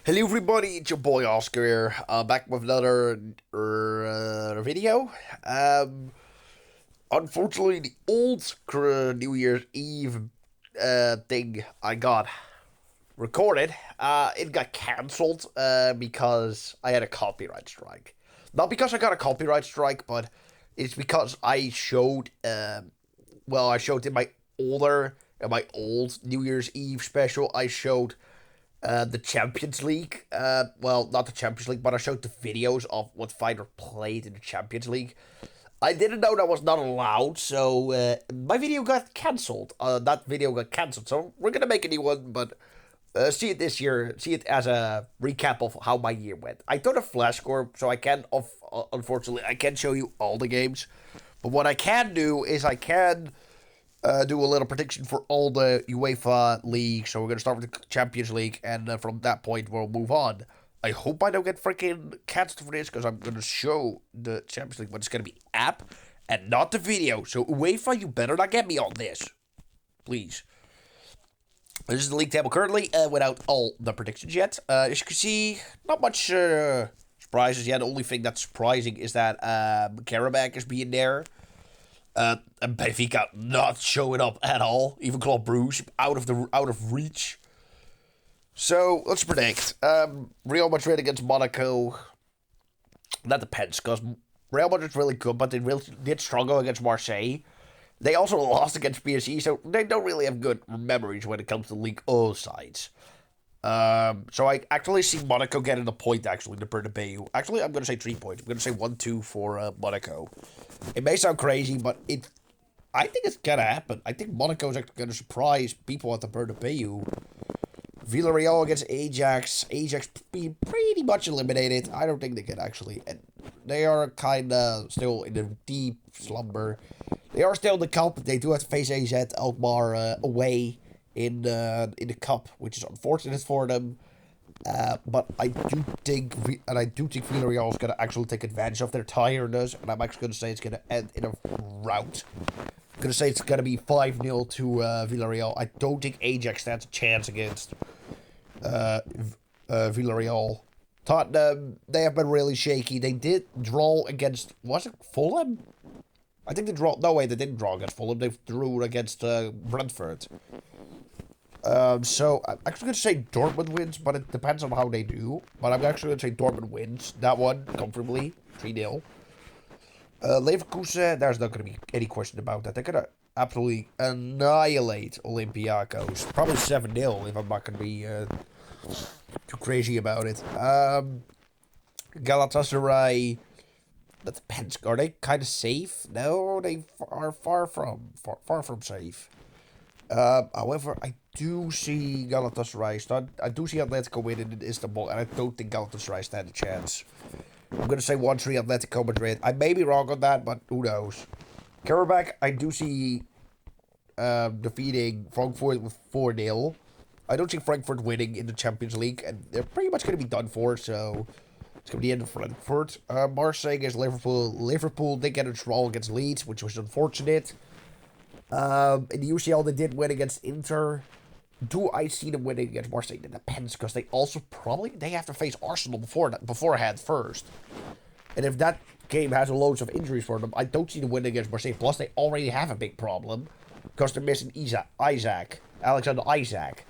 Hello everybody, it's your boy Oscar here, back with another video. Um, Unfortunately, the old New Year's Eve thing I got recorded, it got cancelled because I had a copyright strike. Not because I got a copyright strike, but it's because I showed, I showed in my old New Year's Eve special, I showed the Champions League. Not the Champions League, but I showed the videos of what fighter played in the Champions League. I didn't know that was not allowed, so my video got cancelled. That video got cancelled, so we're gonna make a new one, but see it this year. See it as a recap of how my year went. I don't have flash score, so I can't. Unfortunately, I can't show you all the games. But what I can do is I can do a little prediction for all the UEFA leagues. So we're going to start with the Champions League, and from that point, we'll move on. I hope I don't get freaking cancelled for this, because I'm going to show the Champions League, but it's going to be app and not the video. So UEFA, you better not get me on this. Please. This is the league table currently, without all the predictions yet. As you can see, not much surprises yet. The only thing that's surprising is that Karabakh is being there. And Benfica not showing up at all. Even Club Bruges out of reach. So let's predict. Real Madrid against Monaco. That depends, because Real Madrid's really good, but they really did struggle against Marseille. They also lost against PSG, so they don't really have good memories when it comes to League O sides. So I actually see Monaco getting a point, actually, in the Bernabeu. Actually, I'm going to say 3 points. I'm going to say 1-2 for Monaco. It may sound crazy, but I think it's going to happen. I think Monaco is actually going to surprise people at the Bernabeu. Villarreal against Ajax. Ajax being pretty much eliminated. I don't think they can actually. And they are kind of still in a deep slumber. They are still in the cup. They do have to face AZ Alkmaar away in the cup, which is unfortunate for them. But I do think Villarreal is going to actually take advantage of their tiredness, and I'm actually going to say it's going to end in a rout. I'm going to say it's going to be 5-0 to Villarreal. I don't think Ajax stands a chance against Villarreal. Tottenham, they have been really shaky. They did draw against, was it Fulham? I think they draw. No way, they didn't draw against Fulham. They drew against Brentford. So I'm actually going to say Dortmund wins, but it depends on how they do. But I'm actually going to say Dortmund wins that one comfortably, 3-0. Leverkusen, there's not going to be any question about that. They're going to absolutely annihilate Olympiacos. Probably 7-0 if I'm not going to be too crazy about it. Galatasaray, that depends. Are they kind of safe? No, they are far from safe. However, I do see Galatasaray I do see Atletico winning in Istanbul, and I don't think Galatasaray stand a chance. I'm going to say 1-3 Atletico Madrid. I may be wrong on that, but who knows. Karabakh, I do see defeating Frankfurt with 4-0. I don't see Frankfurt winning in the Champions League, and they're pretty much going to be done for, so it's going to be the end of Frankfurt. Marseille against Liverpool. Liverpool did get a draw against Leeds, which was unfortunate. In the UCL, they did win against Inter. Do I see them winning against Marseille? It depends, because they also they have to face Arsenal beforehand first. And if that game has loads of injuries for them, I don't see them winning against Marseille. Plus, they already have a big problem, because they're missing Alexander Isak.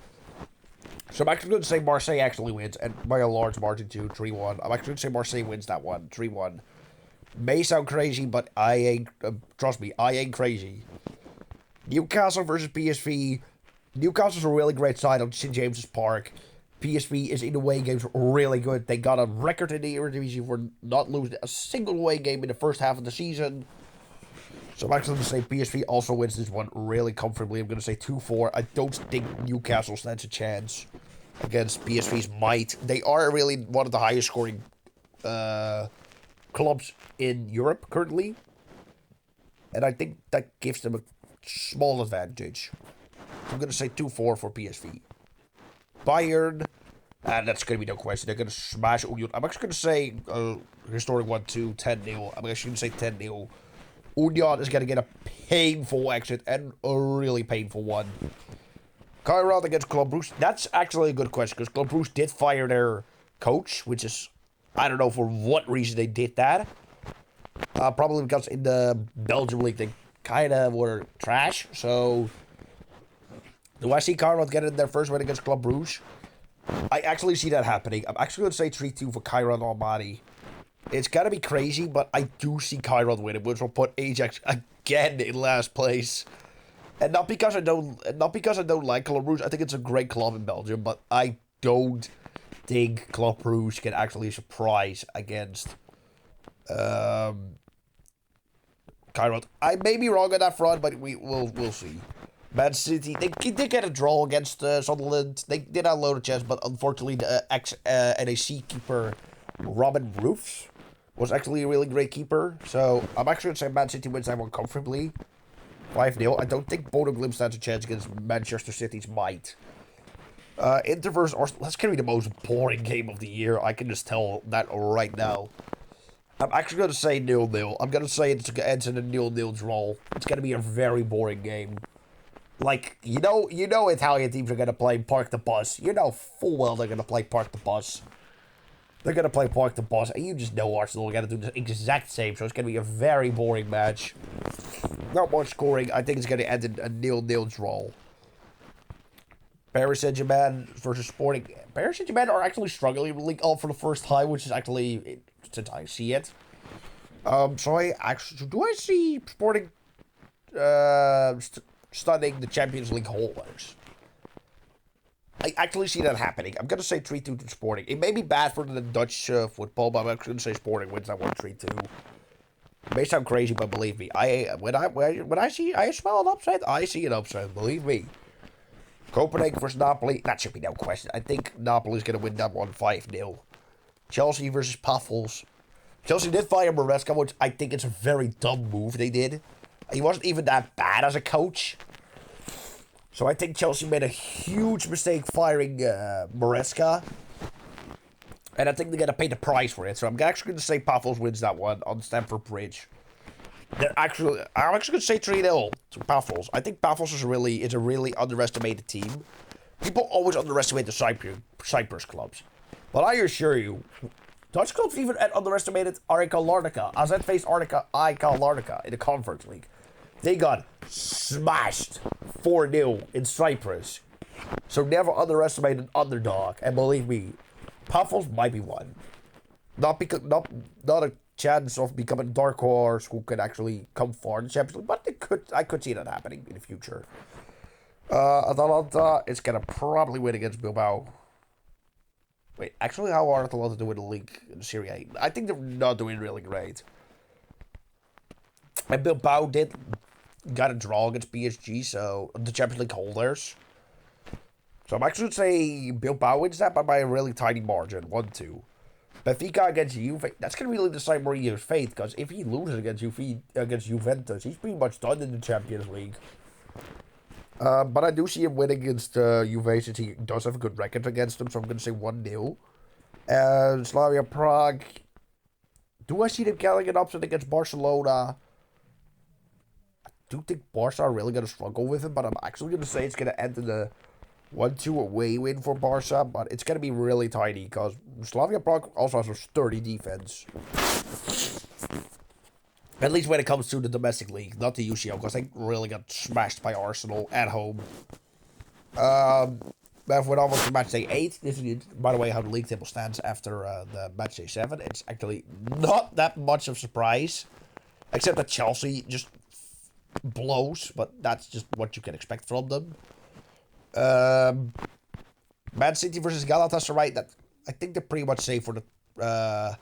So I'm actually going to say Marseille actually wins, and by a large margin too, 3-1. I'm actually going to say Marseille wins that one, 3-1. May sound crazy, but I ain't, trust me, I ain't crazy. Newcastle versus PSV. Newcastle's a really great side on St. James's Park. PSV is in away games really good. They got a record in the Eredivisie for not losing a single away game in the first half of the season. So I'm actually going to say PSV also wins this one really comfortably. I'm going to say 2-4. I don't think Newcastle stands a chance against PSV's might. They are really one of the highest scoring clubs in Europe currently. And I think that gives them a small advantage. I'm going to say 2-4 for PSV. Bayern, and that's going to be no question. They're going to smash Union. I'm actually going to say historic 1-2, 10-0. I'm actually going to say 10-0. Union is going to get a painful exit, and a really painful one. Cairo against Club Brugge. That's actually a good question because Club Brugge did fire their coach, which is, I don't know for what reason they did that. Probably because in the Belgium league they kind of were trash. So, do I see Cairo getting their first win against Club Brugge? I actually see that happening. I'm actually going to say 3-2 for Cairo Almaty. It's going to be crazy, but I do see Cairo winning, which will put Ajax again in last place. And not because I don't like Club Brugge. I think it's a great club in Belgium, but I don't think Club Brugge can actually surprise against Cairo. I may be wrong on that front, but we'll see. Man City, they did get a draw against Sunderland. They did have a load of chance, but unfortunately the ex-NAC keeper Robin Roofs was actually a really great keeper. So I'm actually going to say Man City wins that one comfortably. 5-0. I don't think Bodø Glimt stands a chance against Manchester City's might. Inter versus Arsenal. That's going to be the most boring game of the year. I can just tell that right now. I'm actually going to say 0-0. I'm going to say it's in a 0-0 draw. It's going to be a very boring game. Like, you know Italian teams are going to play Park the Bus. You know full well they're going to play Park the Bus. They're going to play Park the Bus, and you just know Arsenal are going to do the exact same, so it's going to be a very boring match. Not much scoring. I think it's going to end in a 0-0 draw. Paris Saint-Germain versus Sporting. Paris Saint-Germain are actually struggling in League for the first time, which is actually, since I see it. So do I see Sporting stunning the Champions League holders? I actually see that happening. I'm going to say 3-2 to Sporting. It may be bad for the Dutch football, but I'm actually going to say Sporting wins that one 3-2. It may sound crazy, but believe me, when I smell an upset, I see an upset. Believe me. Copenhagen versus Napoli. That should be no question. I think Napoli's going to win that one 5-0. Chelsea versus Pafels. Chelsea did fire Maresca, which I think it's a very dumb move they did. He wasn't even that bad as a coach. So I think Chelsea made a huge mistake firing Maresca. And I think they're going to pay the price for it. So I'm actually going to say Pafels wins that one on Stamford Bridge. I'm actually going to say 3-0 to Pafels. I think Pafels is a really underestimated team. People always underestimate the Cyprus clubs. But I assure you, Dutch clubs even underestimated AEK Larnaca. AZ faced AEK Larnaca in the Conference League. They got smashed 4-0 in Cyprus. So never underestimate an underdog. And believe me, Pafels might be one. Not a chance of becoming a dark horse who could actually come far in the Champions League, but I could see that happening in the future. Atalanta is gonna probably win against Bilbao. Wait, actually, how are Atalanta doing in the league in Serie A? I think they're not doing really great. And Bilbao got a draw against PSG, so the Champions League holders. So I'm actually going to say Bilbao wins that by a really tiny margin, 1-2. Benfica against Juve, that's going to really decide Mourinho's fate, because if he loses against Juventus, he's pretty much done in the Champions League. But I do see him winning against Juve, since he does have a good record against them, so I'm going to say 1-0. And Slavia Prague, do I see them getting an upset against Barcelona? I do think Barca are really going to struggle with him, but I'm actually going to say it's going to end in a 1-2 away win for Barca, but it's going to be really tiny because Slavia Prague also has a sturdy defense. At least when it comes to the domestic league, not the UCL, because they really got smashed by Arsenal at home. But we're almost to match day 8. This is, by the way, how the league table stands after the match day 7. It's actually not that much of a surprise, except that Chelsea just blows, but that's just what you can expect from them. Man City versus Galatasaray. That I think they're pretty much safe I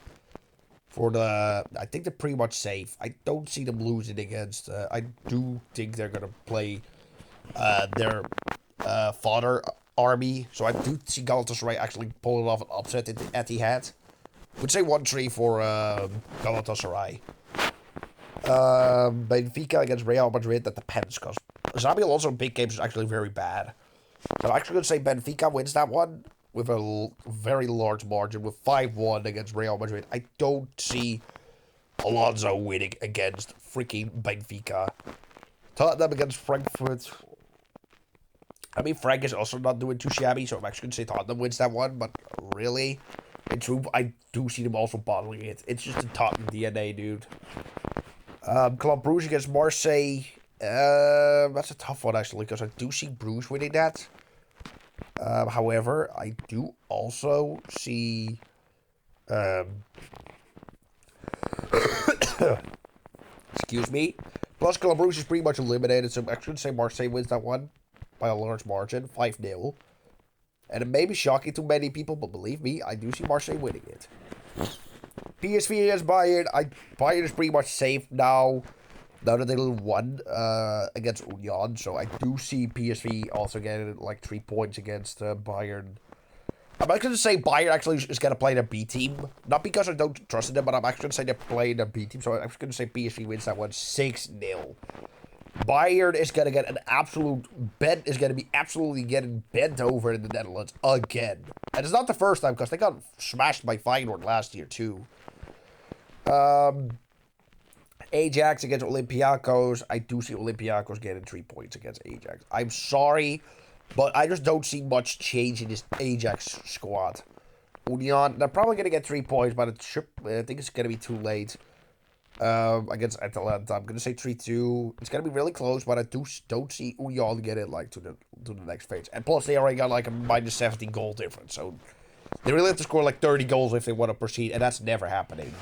think they're pretty much safe. I don't see them losing against. I do think they're gonna play their fodder army. So I do see Galatasaray actually pulling off an upset at Etihad. Would say 1-3 for Galatasaray. Benfica against Real Madrid. That depends, because Xabi Alonso in big games is actually very bad. So I'm actually going to say Benfica wins that one with a very large margin, with 5-1 against Real Madrid. I don't see Alonso winning against freaking Benfica. Tottenham against Frankfurt. I mean, Frank is also not doing too shabby, so I'm actually going to say Tottenham wins that one, but really, in truth, I do see them also bottling it. It's just a Tottenham DNA, dude. Club Bruges against Marseille. That's a tough one, actually, because I do see Bruges winning that. However, I do also see... excuse me. Plus, Club Bruges is pretty much eliminated, so I'm actually going to say Marseille wins that one by a large margin, 5-0. And it may be shocking to many people, but believe me, I do see Marseille winning it. PSV against Bayern. Bayern is pretty much safe now. Now that they won against Union, so I do see PSV also getting like 3 points against Bayern. I'm actually going to say Bayern actually is going to play their B team. Not because I don't trust them, but I'm actually going to say they're playing their B team. So I'm actually going to say PSV wins that one 6-0. Bayern is going to get an absolute bent, is going to be absolutely getting bent over in the Netherlands again. And it's not the first time, because they got smashed by Feyenoord last year, too. Ajax against Olympiacos. I do see Olympiacos getting 3 points against Ajax. I'm sorry, but I just don't see much change in this Ajax squad. Union, they're probably going to get 3 points, but I think it's going to be too late. Against Atalanta, I'm going to say 3-2. It's going to be really close, but I don't see Union get it like to the next phase. And plus, they already got like a minus 17 goal difference, so they really have to score like 30 goals if they want to proceed, and that's never happening.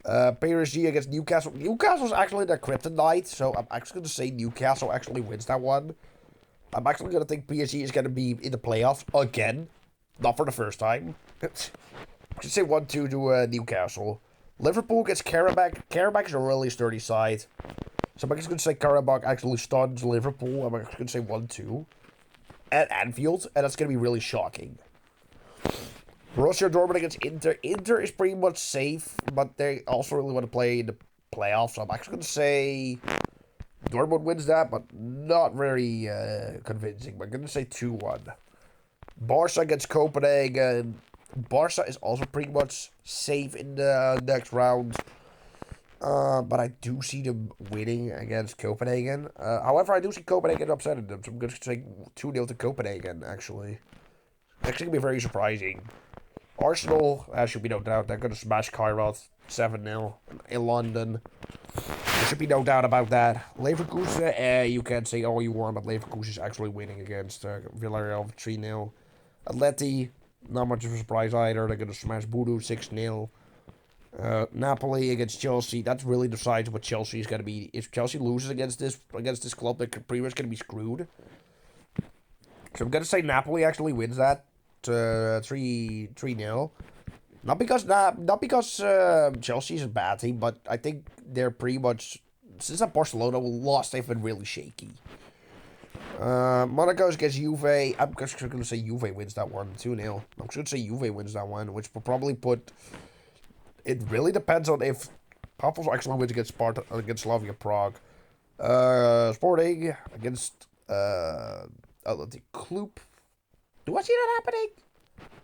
PSG against Newcastle. Newcastle's actually their kryptonite, so I'm actually going to say Newcastle actually wins that one. I'm actually going to think PSG is going to be in the playoffs again. Not for the first time. I'm going to say 1-2 to Newcastle. Liverpool gets Karabakh. Karabakh is a really sturdy side. So I'm just going to say Karabakh actually stuns Liverpool. I'm actually going to say 1-2. At Anfield, and that's going to be really shocking. Borussia Dortmund against Inter. Inter is pretty much safe, but they also really want to play in the playoffs. So I'm actually going to say Dortmund wins that, but not very convincing. But I'm going to say 2-1. Barca against Copenhagen. Barca is also pretty much safe in the next round. But I do see them winning against Copenhagen. However, I do see Copenhagen upsetting them. So I'm going to say 2-0 to Copenhagen, actually. Actually, going to be very surprising. Arsenal, there should be no doubt, they're going to smash Kairos 7-0 in London. There should be no doubt about that. Leverkusen, you can say all you want, but Leverkusen is actually winning against Villarreal 3-0. Atleti, not much of a surprise either. They're going to smash Bodo 6-0. Napoli against Chelsea. That really decides what Chelsea is going to be. If Chelsea loses against this club, they're pretty much going to be screwed. So I'm going to say Napoli actually wins that 3-0. Not because Chelsea's a bad team, but I think they're pretty much, since that Barcelona lost, they've been really shaky. Monaco's against Juve. I'm just going to say Juve wins that one 2-0. I'm just going to say Juve wins that one, which will probably put. It really depends on if Paphos actually wins against Sparta against Slavia Prague. Sporting against the Kloop. Do I see that happening?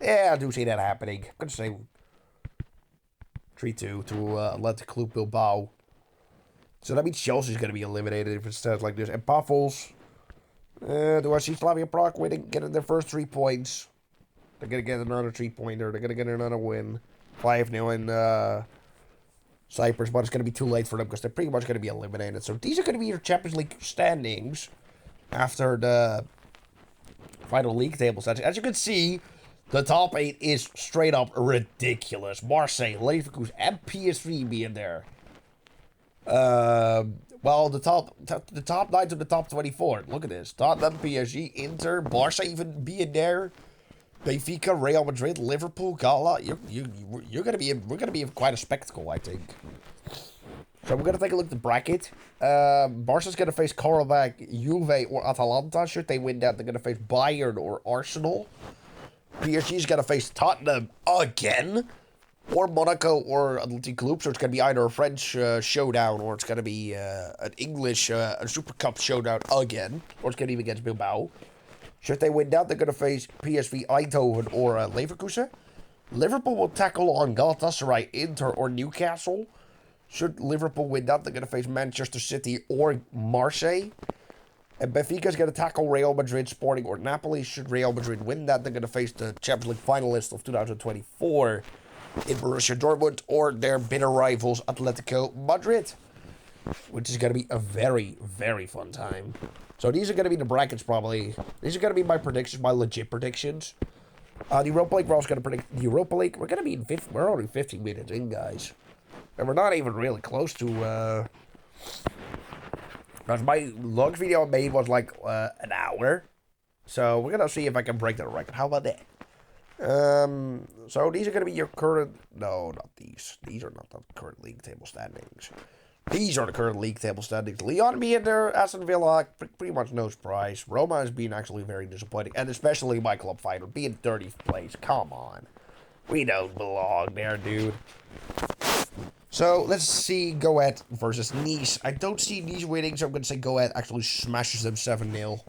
Yeah, I do see that happening. I'm going to say 3-2 to Athletic Club Bilbao. So that means Chelsea's going to be eliminated if it stands like this. And Paphos, do I see Slavia Prague winning, getting their first 3 points? They're going to get another 3-pointer. They're going to get another win. 5-0 in Cyprus, but it's going to be too late for them because they're pretty much going to be eliminated. So these are going to be your Champions League standings after the final league table sets. As you can see, the top 8 is straight up ridiculous. Marseille, Leverkusen, and PSV being there. Well, the top 9 to the top 24. Look at this. Tottenham, PSG, Inter, Barca even being there. Benfica, Real Madrid, Liverpool, Gala. We're gonna be in quite a spectacle, I think. So we're gonna take a look at the bracket. Barca's gonna face Karabakh, Juve, or Atalanta. Should they win that, they're gonna face Bayern or Arsenal. PSG's gonna face Tottenham again, or Monaco or Athletic Club. So it's gonna be either a French showdown, or it's gonna be an English a Super Cup showdown again, or it's gonna be against Bilbao. Should they win that, they're going to face PSV Eindhoven or Leverkusen. Liverpool will tackle on Galatasaray, Inter, or Newcastle. Should Liverpool win that, they're going to face Manchester City or Marseille. And Benfica's going to tackle Real Madrid, Sporting, or Napoli. Should Real Madrid win that, they're going to face the Champions League finalists of 2024 in Borussia Dortmund or their bitter rivals Atletico Madrid, which is going to be a very, very fun time. So these are going to be the brackets probably. These are going to be my predictions, my legit predictions. The Europa League, we're also going to predict the Europa League. We're going to be in we're only 15 minutes in, guys. And we're not even really close to, my longest video I made was like an hour. So we're going to see if I can break that record. How about that? So these are going to be your current... No, not these. These are not the current league table standings. These are the current league table standings. Lyon being there, Aston Villa, pretty much no surprise. Roma is being actually very disappointing. And especially my club final, being 30th place. Come on. We don't belong there, dude. So, let's see Go Ahead versus Nice. I don't see Nice winning, so I'm going to say Go Ahead actually smashes them 7-0.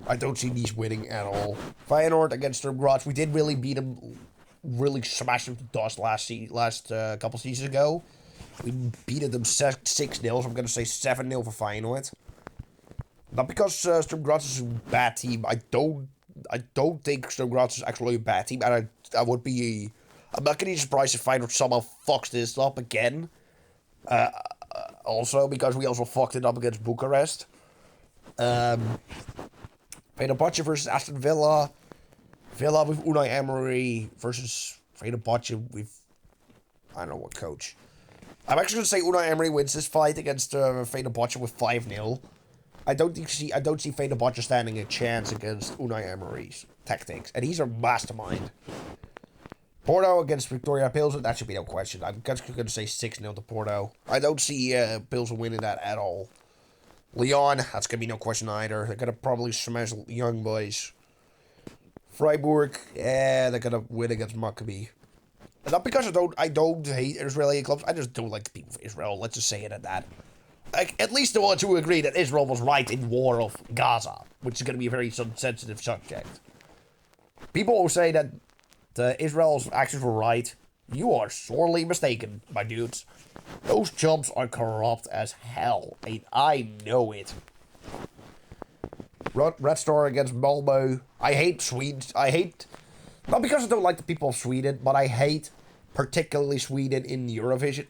I don't see Nice winning at all. Feyenoord against Sturm Graz. We did really beat them, really smash them to dust last couple seasons ago. We beat them 6-0, so I'm going to say 7-0 for Feyenoord. Not because Sturm Graz is a bad team. I don't think Sturm Graz is actually a bad team, and I'm not going to be surprised if Feyenoord somehow fucks this up again. Also, because we also fucked it up against Bucharest. Fenerbahce versus Aston Villa. Villa with Unai Emery versus Fenerbahce with... I don't know what coach. I'm actually going to say Unai Emery wins this fight against Fenerbahce with 5-0. I don't see Fenerbahce standing a chance against Unai Emery's tactics. And he's a mastermind. Porto against Victoria Pilsen, that should be no question. I'm just going to say 6-0 to Porto. I don't see Pilsen winning that at all. Lyon, that's going to be no question either. They're going to probably smash Young Boys. Freiburg, they're going to win against Maccabi. Not because I don't hate Israeli clubs, I just don't like the people of Israel. Let's just say it at that. Like, at least the ones who agree that Israel was right in war of Gaza, which is going to be a very sensitive subject. People who say that Israel's actions were right, you are sorely mistaken, my dudes. Those chumps are corrupt as hell, and I know it. Red Star against Malmo. I hate Swedes. Not because I don't like the people of Sweden, but I hate particularly Sweden in Eurovision.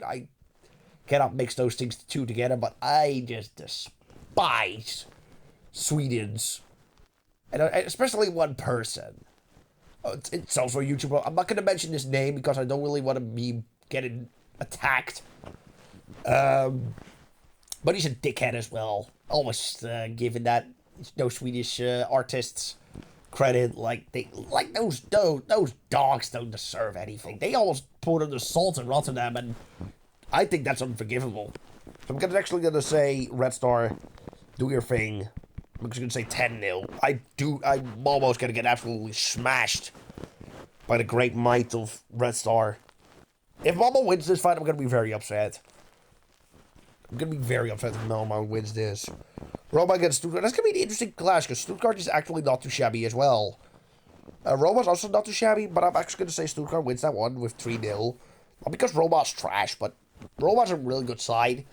I cannot mix those things two together, but I just despise Sweden's, and especially one person. It's also a YouTuber. I'm not going to mention his name because I don't really want to be getting attacked. But he's a dickhead as well. Almost giving that no Swedish artists credit, those dogs don't deserve anything. They almost put on the salt in Rotterdam, and I think that's unforgivable. So I'm actually going to say Red Star, do your thing. I'm just going to say 10-0. I'm almost going to get absolutely smashed by the great might of Red Star. If Malmo wins this fight, I'm going to be very upset. I'm going to be very upset if Malmo wins this. Roma against Stuttgart. That's going to be an interesting clash, because Stuttgart is actually not too shabby as well. Roma's also not too shabby, but I'm actually going to say Stuttgart wins that one with 3-0. Not because Roma's trash, but Roma's a really good side.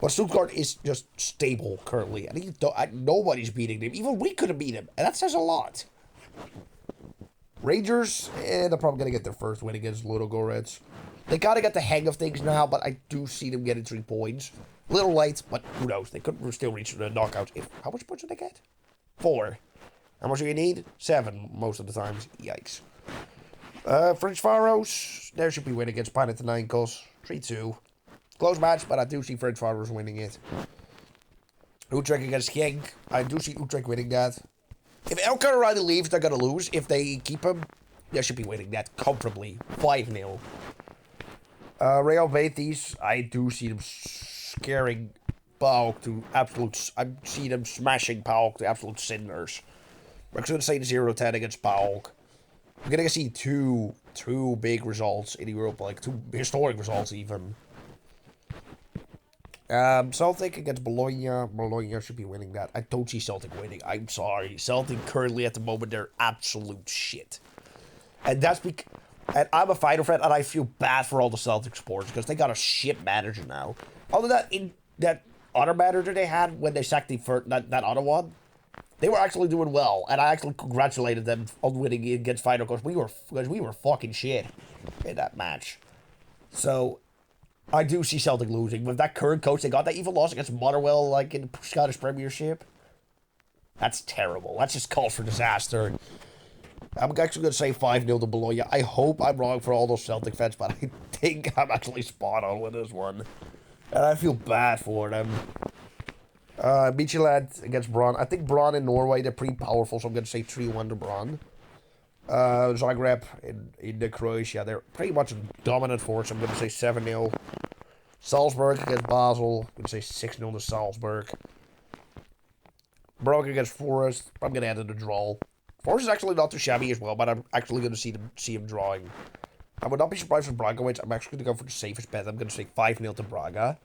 But Stuttgart is just stable currently, and nobody's beating them. Even we could have beat him, and that says a lot. Rangers, they're probably going to get their first win against Ludogorets. They got to get the hang of things now, but I do see them getting 3 points. A little late, but who knows? They could still reach the knockouts. How much points did they get? 4. How much do you need? 7 most of the times. Yikes. French Faroes, they should be winning against Panathinaikos. 3-2. Close match, but I do see French Faroes winning it. Utrecht against Genk. I do see Utrecht winning that. If El Karaani leaves, they're going to lose. If they keep him, they should be winning that comfortably. 5-0. Real Betis, I do see them scaring PAOK to absolute... I see them smashing PAOK to absolute cinders. I'm going to say 0-10 against PAOK. We're going to see two big results in Europe, like 2 historic results even. Celtic against Bologna. Bologna should be winning that. I don't see Celtic winning. I'm sorry. Celtic currently at the moment, they're absolute shit. And that's because... And I'm a Final fan, and I feel bad for all the Celtic supporters because they got a shit manager now. Other than other manager they had when they sacked that other one, they were actually doing well, and I actually congratulated them on winning against Feyenoord because we were fucking shit in that match. So I do see Celtic losing with that current coach. They got that even loss against Motherwell, like in the Scottish Premiership. That's terrible. That's just calls for disaster. I'm actually going to say 5-0 to Bologna. I hope I'm wrong for all those Celtic fans, but I think I'm actually spot on with this one. And I feel bad for them. Midtjylland against Brann. I think Brann in Norway, they're pretty powerful, so I'm going to say 3-1 to Brann. Zagreb in the Croatia, they're pretty much a dominant force. I'm going to say 7-0. Salzburg against Basel. I'm going to say 6-0 to Salzburg. Braga against Forest. I'm going to end in a draw. Forest is actually not too shabby as well, but I'm actually going to see him drawing. I would not be surprised if Braga wins. I'm actually going to go for the safest bet. I'm going to say 5-0 to Braga.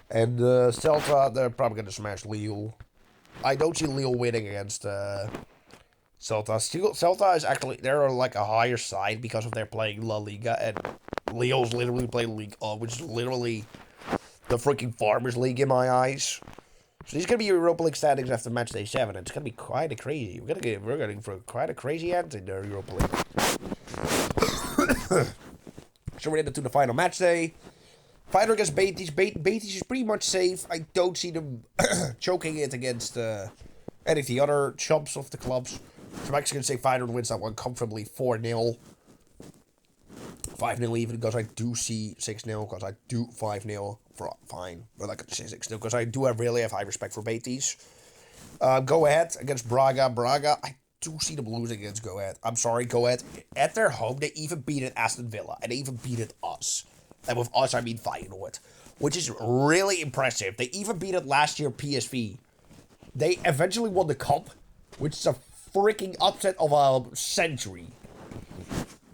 And Celta, they're probably going to smash Lille. I don't see Lille winning against Celta. Celta is actually, they're like a higher side because of their playing La Liga, and Lille's literally playing League O, which is literally the freaking Farmers League in my eyes. So these going to be Europa League standings after match day 7. It's going to be quite a crazy. We're going for quite a crazy end in the Europa League. So we're into the final match day. Feyenoord against Betis. Betis is pretty much safe. I don't see them choking it against any of the other chumps of the clubs. So I'm actually going to say Feyenoord wins that one comfortably 4-0. 5-0 even, because I do see 6-0, because I do 5-0 for fine. But I could say 6-0, because I do really have high respect for Betis. Go Ahead against Braga. Braga, I do see them losing against Go Ahead. I'm sorry, Go Ahead. At their home, they even beat Aston Villa, and they even beat us. And with us, I mean Feyenoord, which is really impressive. They even beat it last year, PSV. They eventually won the cup, which is a freaking upset of a century.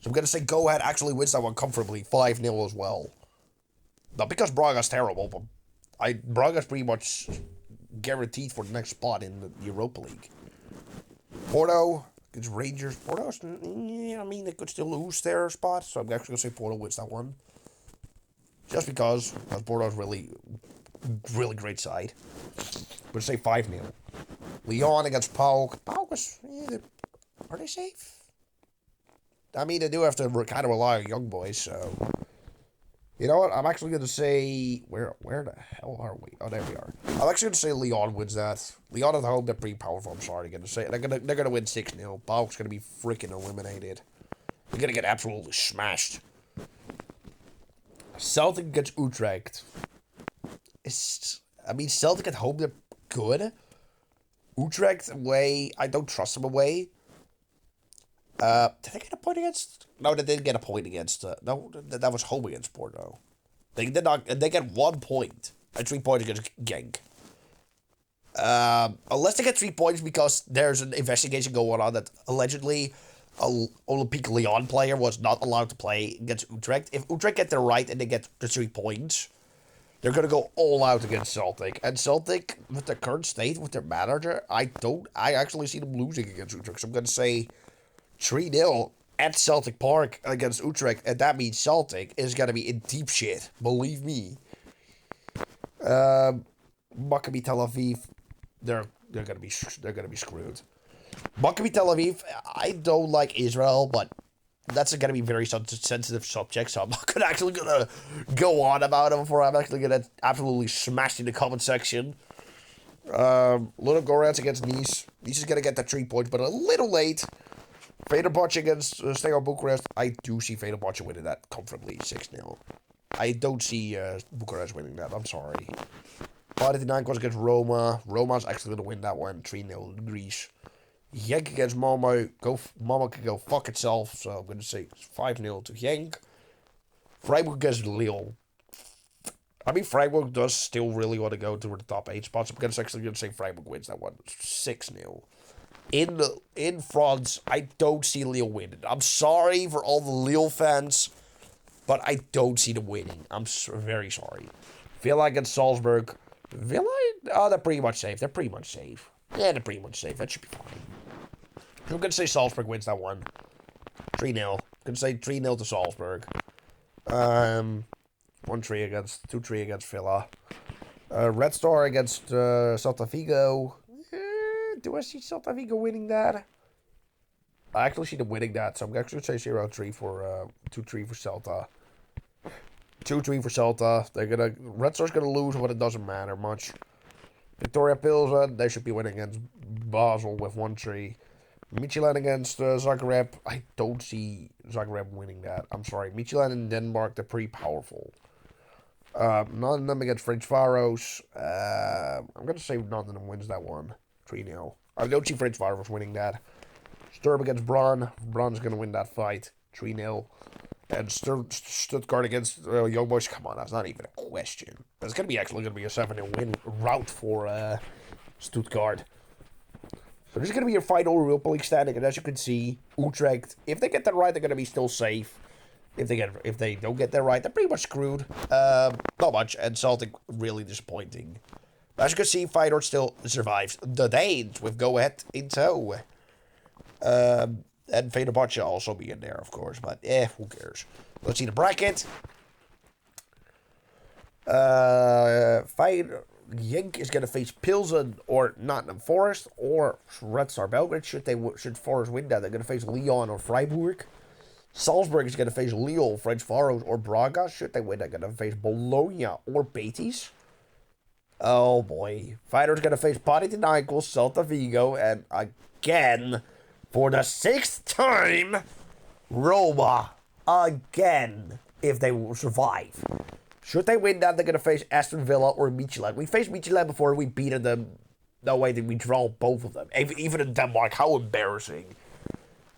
So I'm going to say Go Ahead actually wins that one comfortably, 5-0 as well. Not because Braga's terrible, but Braga's pretty much guaranteed for the next spot in the Europa League. Porto against Rangers. Porto's, I mean, they could still lose their spot, so I'm actually going to say Porto wins that one. Just because Porto's really great side. I'm going to say 5-0. Lyon against PAOK. PAOK is, are they safe? I mean, they do have to kind of rely on young boys, so... You know what? I'm actually going to say... Where the hell are we? Oh, there we are. I'm actually going to say Lyon wins that. Lyon at home, they're pretty powerful. I'm sorry to say. They're gonna win 6-0. PAOK's going to be freaking eliminated. They're going to get absolutely smashed. Celtic against Utrecht. Celtic at home, they're good. Utrecht away, I don't trust them away. Did they get a point against? No, they didn't get a point against. No, that was home against Porto. They did not. They get 1 point. And 3 points against Genk. Unless they get 3 points because there's an investigation going on that allegedly an Olympique Lyon player was not allowed to play against Utrecht. If Utrecht get the right and they get the 3 points, they're going to go all out against Celtic. And Celtic, with their current state, with their manager, I actually see them losing against Utrecht. So I'm going to say 3-0 at Celtic Park against Utrecht. And that means Celtic is going to be in deep shit. Believe me. Maccabi Tel Aviv, they're going to be screwed. Maccabi Tel Aviv, I don't like Israel, but that's going to be a very sensitive subject, so I'm not actually going to go on about it before I'm actually going to absolutely smash in the comment section. Ludogorets against Nice. Nice is going to get the 3 points, but a little late. Fenerbahce against Steaua Bucharest. I do see Fenerbahce winning that comfortably, 6-0. I don't see Bucharest winning that, I'm sorry. Panathinaikos against Roma. Roma's actually going to win that one, 3-0 to Greece. Genk against Malmo. Malmo can go fuck itself, so I'm going to say 5-0 to Genk. Freiburg against Lille. I mean, Freiburg does still really want to go to the top 8 spots. I'm actually going to say Freiburg wins that one, 6-0. In France, I don't see Lille winning. I'm sorry for all the Lille fans, but I don't see them winning. I'm very sorry. Villa against Salzburg. Villa, they're pretty much safe. Yeah, they're pretty much safe. That should be fine. I'm going to say Salzburg wins that one. 3-0. I'm going to say 3-0 to Salzburg. 1-3 against Villa. Red Star against Celta Vigo. Do I see Celta Vigo winning that? I actually see them winning that, so I'm actually going to say 0-3 for 2-3 for Celta. 2-3 for Celta. Red Star's gonna lose, but it doesn't matter much. Victoria Pilsen, they should be winning against Basel with 1-3. Midtjylland against Zagreb. I don't see Zagreb winning that. I'm sorry. Midtjylland and Denmark, they're pretty powerful. Nottingham against French Faroes. I'm gonna say Nottingham wins that one. 3-0. I don't see French Faroes winning that. Sturm against Braun. Braun's gonna win that fight. 3-0. And Stuttgart against Young Boys. Come on, that's not even a question. That's actually gonna be a 7-0 win route for Stuttgart. So this is gonna be your final Europa League standing, and as you can see, Utrecht, if they get that right, they're gonna be still safe. If they don't get that right, they're pretty much screwed. Not much, and Celtic really disappointing. As you can see, Feyenoord still survives. The Danes with Go Ahead in tow. And Fenerbahce also be in there, of course, but who cares? Let's see the bracket. Genk is gonna face Pilsen or Nottingham Forest or Red Star Belgrade. Should Forest win that, they're gonna face Lyon or Freiburg. Salzburg is gonna face Lille, French Faroes or Braga. Should they win, they're gonna face Bologna or Betis. Oh boy, Feyenoord's gonna face Panathinaikos, Celta Vigo, and again, for the 6th time, Roma again, if they will survive. Should they win that, they're going to face Aston Villa or Midtjylland. We faced Midtjylland before, we beat them. No way did we draw both of them. Even in Denmark, how embarrassing.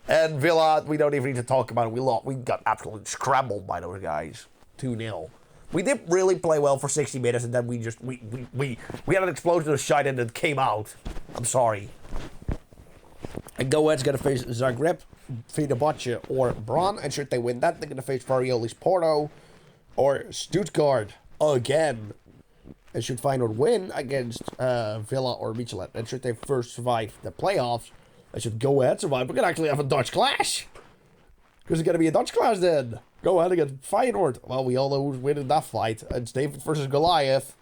And Villa, we don't even need to talk about it. We got absolutely scrambled by those guys. 2-0. We did really play well for 60 minutes, and then we had an explosion of shite and it came out. I'm sorry. And Go Ahead's going to face Zagreb, Fenerbahce, or Braun. And should they win that, they're going to face Varioli's Porto or Stuttgart again. And should Feyenoord win against Villa or Midtjylland. And should they first survive the playoffs, and should Go Ahead survive, we're going to actually have a Dutch clash. Because it's going to be a Dutch clash then. Go Ahead against Feyenoord. Well, we all know who's winning that fight. It's David versus Goliath.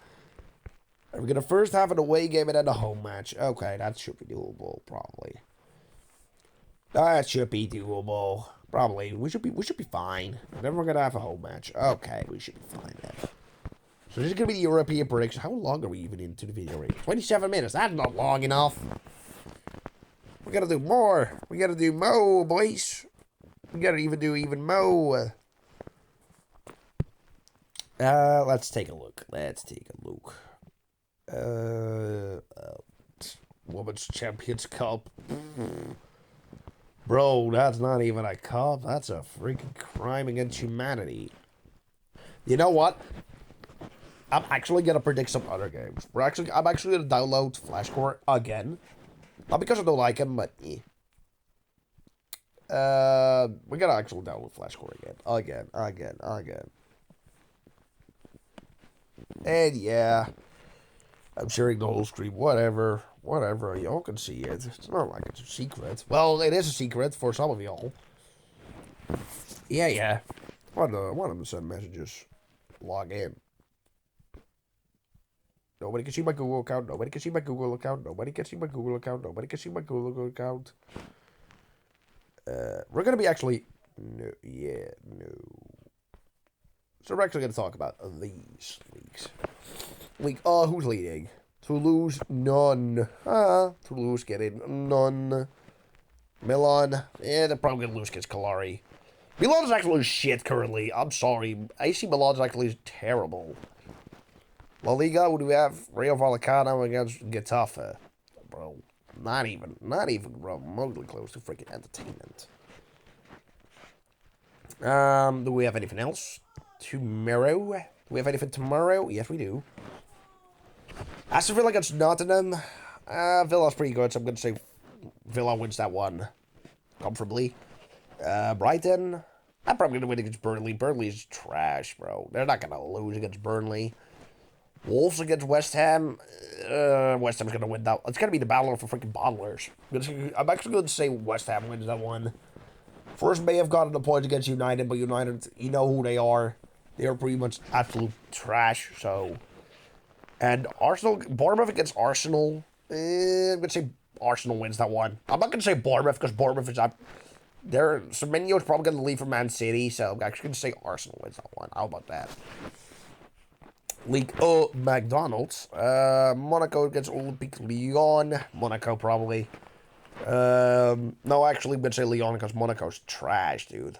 And we're going to first have an away game and then a home match. Okay, that should be doable, probably. That should be doable. Probably. We should be fine. Then we're gonna have a home match. Okay, we should be fine then. So this is gonna be the European prediction. How long are we even into the video rate? 27 minutes. That's not long enough. We gotta do more. We gotta do more, boys. We gotta do even more. Let's take a look. Women's Champions Cup. Bro, that's not even a cup. That's a freaking crime against humanity. You know what? I'm actually gonna predict some other games. I'm actually gonna download Flashcore again. Not because I don't like him, but we're gonna actually download Flashcore again. And yeah, I'm sharing the whole screen. Whatever, y'all can see it. It's not like it's a secret. Well, it is a secret for some of y'all. Yeah. Want them to send messages. Log in. Nobody can see my Google account. Nobody can see my Google account. We're gonna be actually... No. So we're actually gonna talk about these leagues. Who's leading? Toulouse, none. Toulouse getting none. Milan, they're probably gonna lose against Cagliari. Milan's actually shit currently. I'm sorry. AC Milan's actually terrible. La Liga, what do we have? Rayo Vallecano against Getafe. Bro, not even remotely close to freaking entertainment. Do we have anything else? Tomorrow? Do we have anything tomorrow? Yes, we do. Aston Villa against Nottingham. Villa's pretty good, so I'm going to say Villa wins that one comfortably. Brighton. I'm probably going to win against Burnley. Burnley's trash, bro. They're not going to lose against Burnley. Wolves against West Ham. West Ham's going to win that. It's going to be the battle for freaking bottlers. I'm actually going to say West Ham wins that one. Forest may have gotten the points against United, but United, you know who they are. They are pretty much absolute trash, so... And Arsenal, Bournemouth against Arsenal. I'm gonna say Arsenal wins that one. I'm not gonna say Bournemouth because Bournemouth is up. Semenyo's probably gonna leave for Man City, so I'm actually gonna say Arsenal wins that one. How about that? League McDonald's. Monaco against Olympique Lyon. Monaco probably. No, actually, I'm gonna say Lyon because Monaco's trash, dude.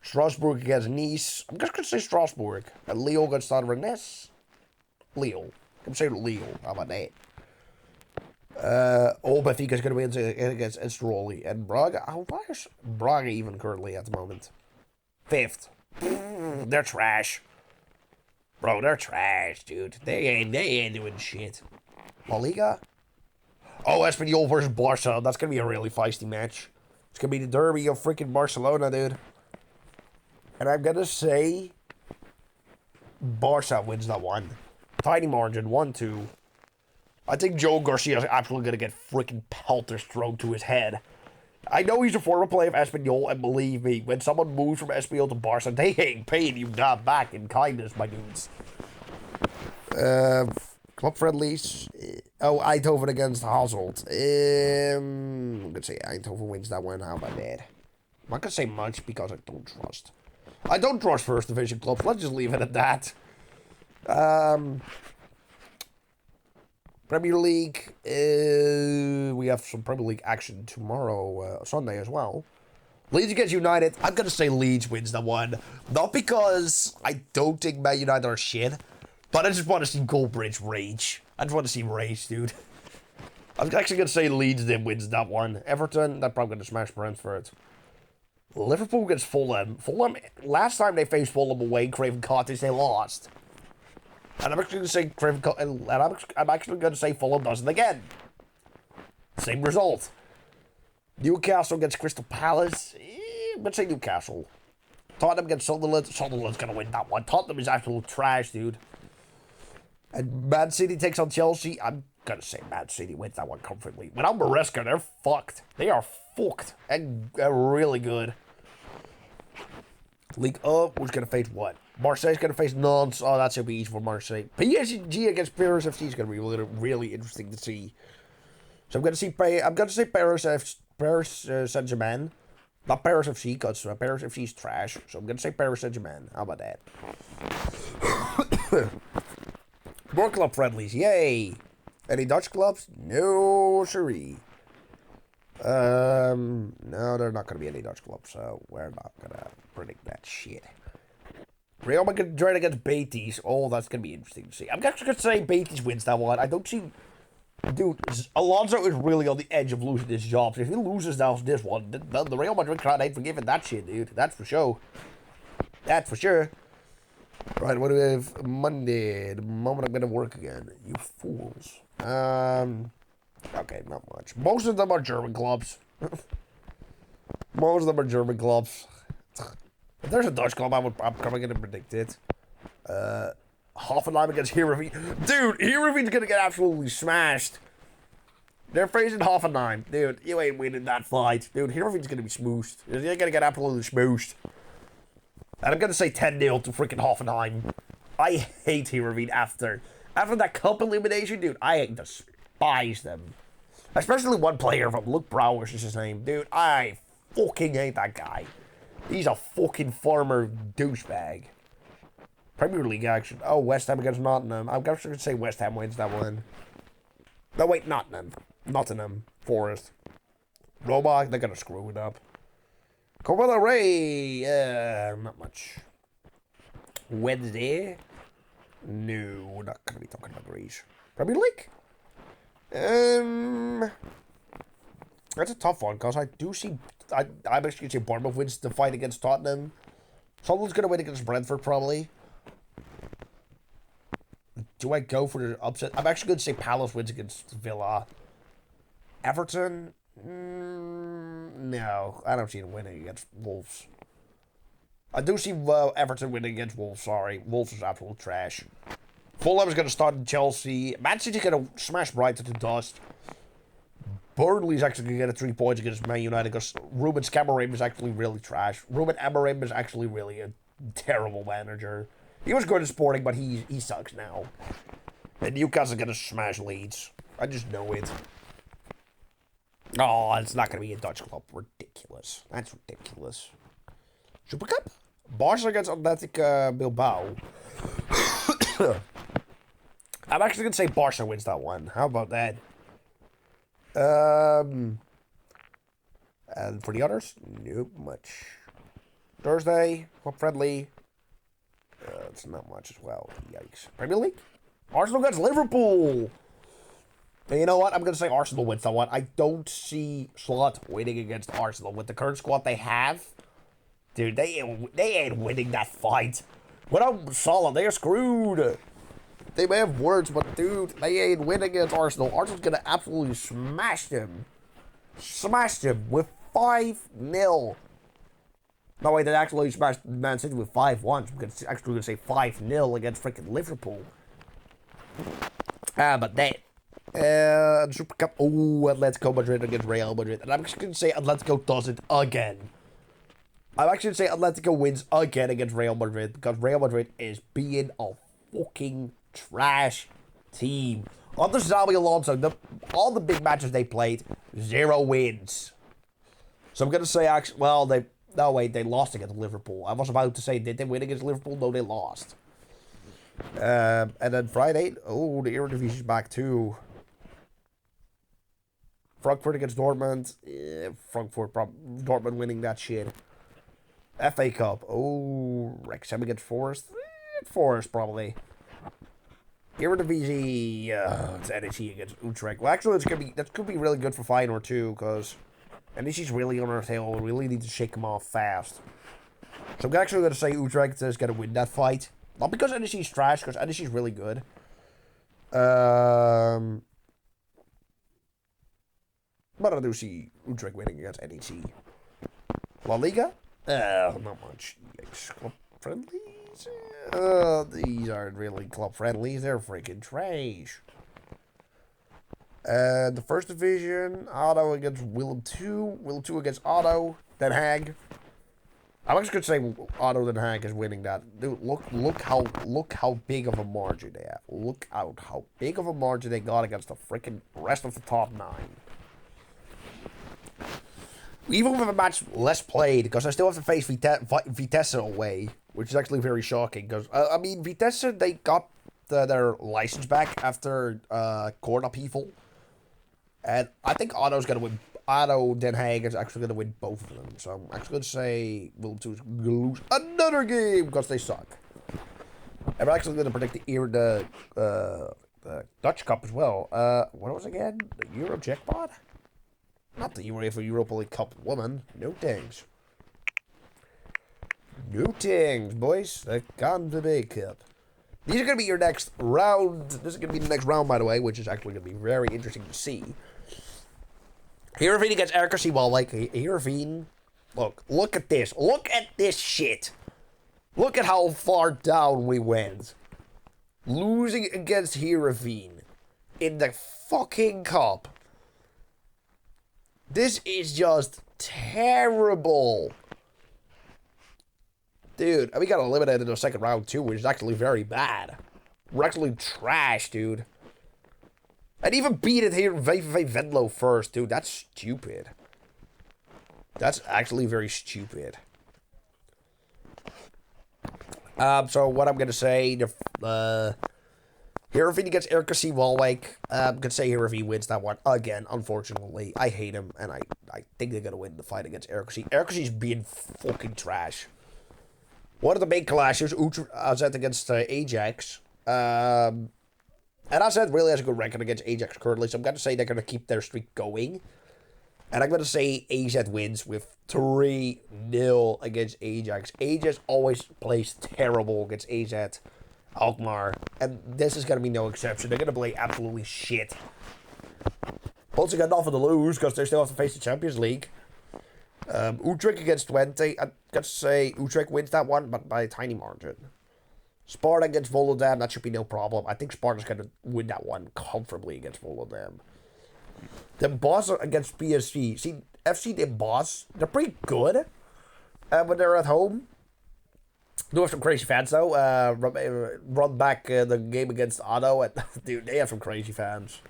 Strasbourg against Nice. I'm just gonna say Strasbourg. And Lille against Stade Rennes. Lille. I'm saying Lille. How about that? Benfica's gonna win against Estroli. And Braga. Why is Braga even currently at the moment? 5th. They're trash. Bro, they're trash, dude. They ain't doing shit. La Liga? Oh, Espanyol versus Barca. That's gonna be a really feisty match. It's gonna be the derby of freaking Barcelona, dude. And I'm gonna say Barca wins that one. Tiny margin, 1-2. I think Joe Garcia is absolutely gonna get freaking pelters thrown to his head. I know he's a former player of Espanyol, and believe me, when someone moves from Espanyol to Barca, they ain't paying you that back in kindness, my dudes. Club friendlies. Eindhoven against Hasselt. I'm gonna say Eindhoven wins that one. How about that? I'm not gonna say much because I don't trust. I don't trust First Division clubs. Let's just leave it at that. Premier League. We have some Premier League action tomorrow, Sunday as well. Leeds against United. I'm gonna say Leeds wins that one. Not because I don't think Man United are shit, but I just want to see Goldbridge rage. I just want to see rage, dude. I'm actually gonna say Leeds then wins that one. Everton, they're probably gonna smash Brentford. Liverpool against Fulham. Fulham, last time they faced Fulham away, Craven Cottage, they lost. And I'm actually going to say I'm actually going to say Fulham does it again. Same result. Newcastle against Crystal Palace. I'm going to say Newcastle. Tottenham against Sunderland. Sunderland's going to win that one. Tottenham is absolute trash, dude. And Man City takes on Chelsea. I'm going to say Man City wins that one comfortably. Without Maresca, they're fucked. They are fucked. And really good. League Up, who's going to face what? Marseille's going to face Nantes. Oh, that's going to be easy for Marseille. PSG against Paris FC is going to be really, really interesting to see. So I'm going to say Paris Saint-Germain. Not Paris FC, because Paris FC is trash. So I'm going to say Paris Saint-Germain. How about that? More club friendlies. Yay. Any Dutch clubs? No, siree. No, there are not going to be any Dutch clubs, so we're not going to predict that shit. Real Madrid against Betis. Oh, that's going to be interesting to see. I'm actually going to say Betis wins that one. I don't see... Dude, Alonso is really on the edge of losing his job. So if he loses now this one, the Real Madrid crowd ain't forgiving that shit, dude. That's for sure. That's for sure. Right, what do we have? Monday, the moment I'm going to work again. You fools. Okay, not much. Most of them are German clubs. Most of them are German clubs. If there's a Dutch club, I'm probably going to predict it. Hoffenheim against Heerenveen. Dude, Heerenveen's going to get absolutely smashed. They're facing Hoffenheim. Dude, you ain't winning that fight. Dude, Heerenveen's going to be smooshed. They're going to get absolutely smooshed. And I'm going to say 10-0 to freaking Hoffenheim. I hate Heerenveen after that cup elimination, dude. I despise them. Especially one player from Luke Brouwers is his name. Dude, I fucking hate that guy. He's a fucking former douchebag. Premier League action. Oh, West Ham against Nottingham. I'm actually going to say West Ham wins that one. No, wait, Nottingham. Forest. Roma, they're going to screw it up. Copa del Rey. Not much. Wednesday. No, we're not going to be talking about Greece. Premier League? That's a tough one, because I do see... I'm actually going to say Bournemouth wins the fight against Tottenham. Someone's going to win against Brentford, probably. Do I go for the upset? I'm actually going to say Palace wins against Villa. Everton? No, I don't see them winning against Wolves. I do see Everton winning against Wolves, sorry. Wolves is absolute trash. Fulham is going to start in Chelsea. Man City's going to smash Brighton to dust. Burnley's actually going to get a 3 points against Man United because Ruben Amorim is actually really trash. Ruben Amorim is actually really a terrible manager. He was good at Sporting, but he sucks now. And Newcastle gonna smash Leeds. I just know it. Oh, it's not gonna be a Dutch club. Ridiculous. That's ridiculous. Super Cup? Barca against Athletic Bilbao. I'm actually gonna say Barca wins that one. How about that? And for the others, nope, much. Thursday, club friendly. It's not much as well. Yikes. Premier League? Arsenal against Liverpool. And you know what? I'm going to say Arsenal wins that one. I don't see Slot winning against Arsenal with the current squad they have. Dude, they ain't winning that fight. Without Salah, they are screwed. They may have words, but dude, they ain't winning against Arsenal. Arsenal's going to absolutely smash them. Smash them with 5-0. No, wait, they actually smashed Man City with 5-1. I'm actually going to say 5-0 against freaking Liverpool. But that. Super Cup. Oh, Atletico Madrid against Real Madrid. And I'm just going to say Atletico does it again. I'm actually going to say Atletico wins again against Real Madrid. Because Real Madrid is being a fucking trash team. Under Xabi Alonso, all the big matches they played, 0 wins. So I'm going to say, actually, well, they lost against Liverpool. I was about to say, did they win against Liverpool? No, they lost. And then Friday, oh, the Eredivisie is back too. Frankfurt against Dortmund. Dortmund winning that shit. FA Cup. Oh, Wrexham against Forest. Forest, probably. Eredivisie, it's NEC against Utrecht. Well, actually, that could be really good for Feyenoord too, because NEC's really on their tail. We really need to shake them off fast. So I'm actually going to say Utrecht is going to win that fight. Not because NEC's trash, because NEC's really good. But I do see Utrecht winning against NEC. La Liga? Not much. Yikes. Club friendlies? These aren't really club friendlies. They're freaking trash. The first division, Otto against Willem II. Willem II against Otto. Den Haag. I'm actually gonna say Otto Den Haag is winning that. Dude, look how big of a margin they have. Look out how big of a margin they got against the freaking rest of the top 9. Even with a match less played, because I still have to face Vitesse away, which is actually very shocking. Because I mean, Vitesse, they got their license back after Corona people, and I think Otto's gonna win. Otto Den Haag is actually gonna win both of them. So I'm actually gonna say Willem II is gonna lose another game because they suck. I'm actually gonna predict the Dutch Cup as well. What was it again? The Euro jackpot? Not the UEFA Europa League Cup woman. No things. No things, boys. They've gone to the big cup. These are going to be your next round. This is going to be the next round, by the way, which is actually going to be very interesting to see. Heerenveen against RKC Waalwijk. Heerenveen. Look at this. Look at this shit. Look at how far down we went. Losing against Heerenveen in the fucking cup. This is just terrible. Dude, we got eliminated in the second round too, which is actually very bad. We're actually trash, dude. And even beat it here VVV Venlo first, dude. That's stupid. That's actually very stupid. So what I'm gonna say, Heerenveen against RKC Waalwijk. I'm going to say Heerenveen wins that one again, unfortunately. I hate him, and I think they're going to win the fight against RKC. RKC's being fucking trash. One of the main clashes, AZ against Ajax. And AZ really has a good record against Ajax currently, so I'm going to say they're going to keep their streak going. And I'm going to say AZ wins with 3-0 against Ajax. Ajax always plays terrible against AZ. Alkmaar, and this is going to be no exception. They're going to play absolutely shit. Also got nothing to lose because they still have to face the Champions League. Utrecht against Twente. I'm going to say Utrecht wins that one, but by a tiny margin. Sparta against Volendam, that should be no problem. I think Sparta's going to win that one comfortably against Volendam. Den Bosch against PSV. See, FC Den Bosch, they're pretty good when they're at home. Do have some crazy fans though. Run back the game against Otto, and dude, they have some crazy fans.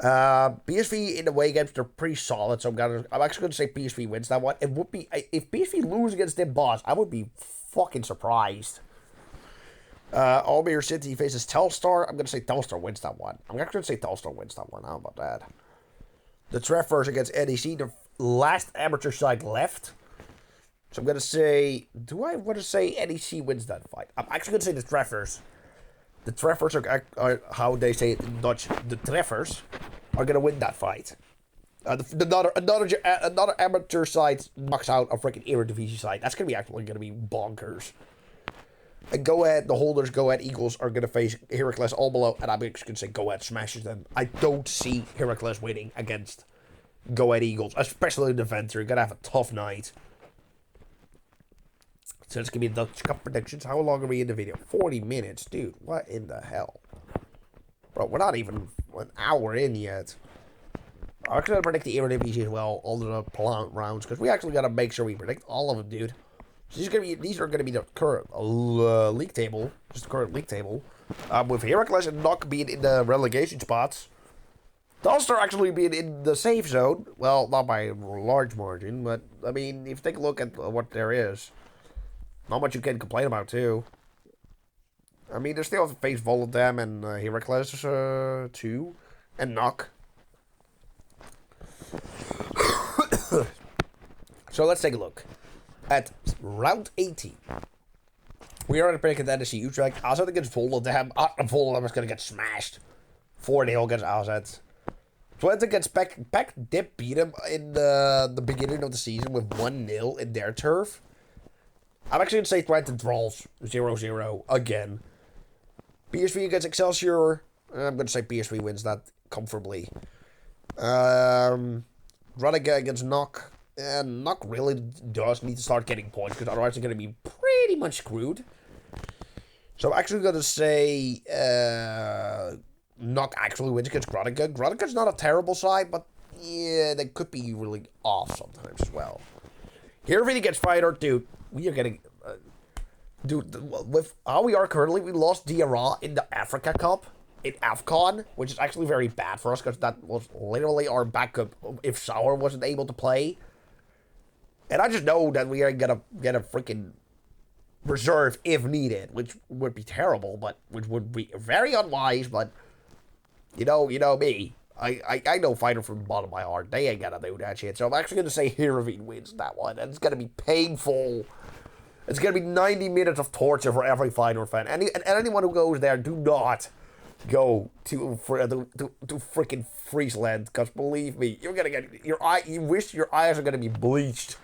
PSV in the away games they're pretty solid, so I'm actually gonna say PSV wins that one. It would be if PSV lose against them boss, I would be fucking surprised. Almere City faces Telstar. I'm gonna say Telstar wins that one. I'm actually gonna say Telstar wins that one. How about that? The Treffers against NEC, the last amateur side left. So I'm going to say, do I want to say NEC wins that fight? I'm actually going to say the Treffers. The Treffers are how they say it in Dutch. The Treffers are going to win that fight. Another amateur side knocks out a freaking Eredivisie side. That's going to be bonkers. And Go Ahead, the holders, Go Ahead Eagles are going to face Heracles Almelo, and I'm actually going to say Go Ahead smashes them. I don't see Heracles winning against Go Ahead Eagles, especially in the Venter. You're going to have a tough night. So it's going to be Dutch Cup predictions. How long are we in the video? 40 minutes. Dude, what in the hell? Bro, we're not even an hour in yet. I'm actually going to predict the Eredivisie as well, all the plant rounds, because we actually got to make sure we predict all of them, dude. So these are going to be the current league table, just the current league table. With Heracles and NOC being in the relegation spots. Telstar actually being in the safe zone. Well, not by a large margin, but, I mean, if you take a look at what there is, not much you can complain about, too. I mean, they still have to face Volendam and Heracles, too. And NOC. So let's take a look at round 18. We are going to predict at NEC Utrecht. AZ against Volendam. Volendam is going to get smashed. 4-0 against AZ. Twente against Peck did beat him in the beginning of the season with 1-0 in their turf. I'm actually going to say Twente draws 0-0 again. PSV against Excelsior. I'm going to say PSV wins that comfortably. Groningen against NOC. And NOC really does need to start getting points, because otherwise they're going to be pretty much screwed. So I'm actually going to say NOC actually wins against Groningen. Groningen's not a terrible side, but yeah, they could be really off sometimes as well. Heerenveen against Feyenoord, dude. We are getting... dude, with how we are currently, we lost Diarra in the Africa Cup. In AFCON, which is actually very bad for us, because that was literally our backup if Sauer wasn't able to play. And I just know that we are going to get a freaking reserve if needed, which would be terrible, but which would be very unwise, but you know me. I know Feyenoord from the bottom of my heart. They ain't gonna do that shit. So I'm actually gonna say Heerenveen wins that one, and it's gonna be painful. It's gonna be 90 minutes of torture for every Feyenoord fan. And anyone who goes there, do not go to freaking Friesland, because believe me, you're gonna get you wish your eyes are gonna be bleached.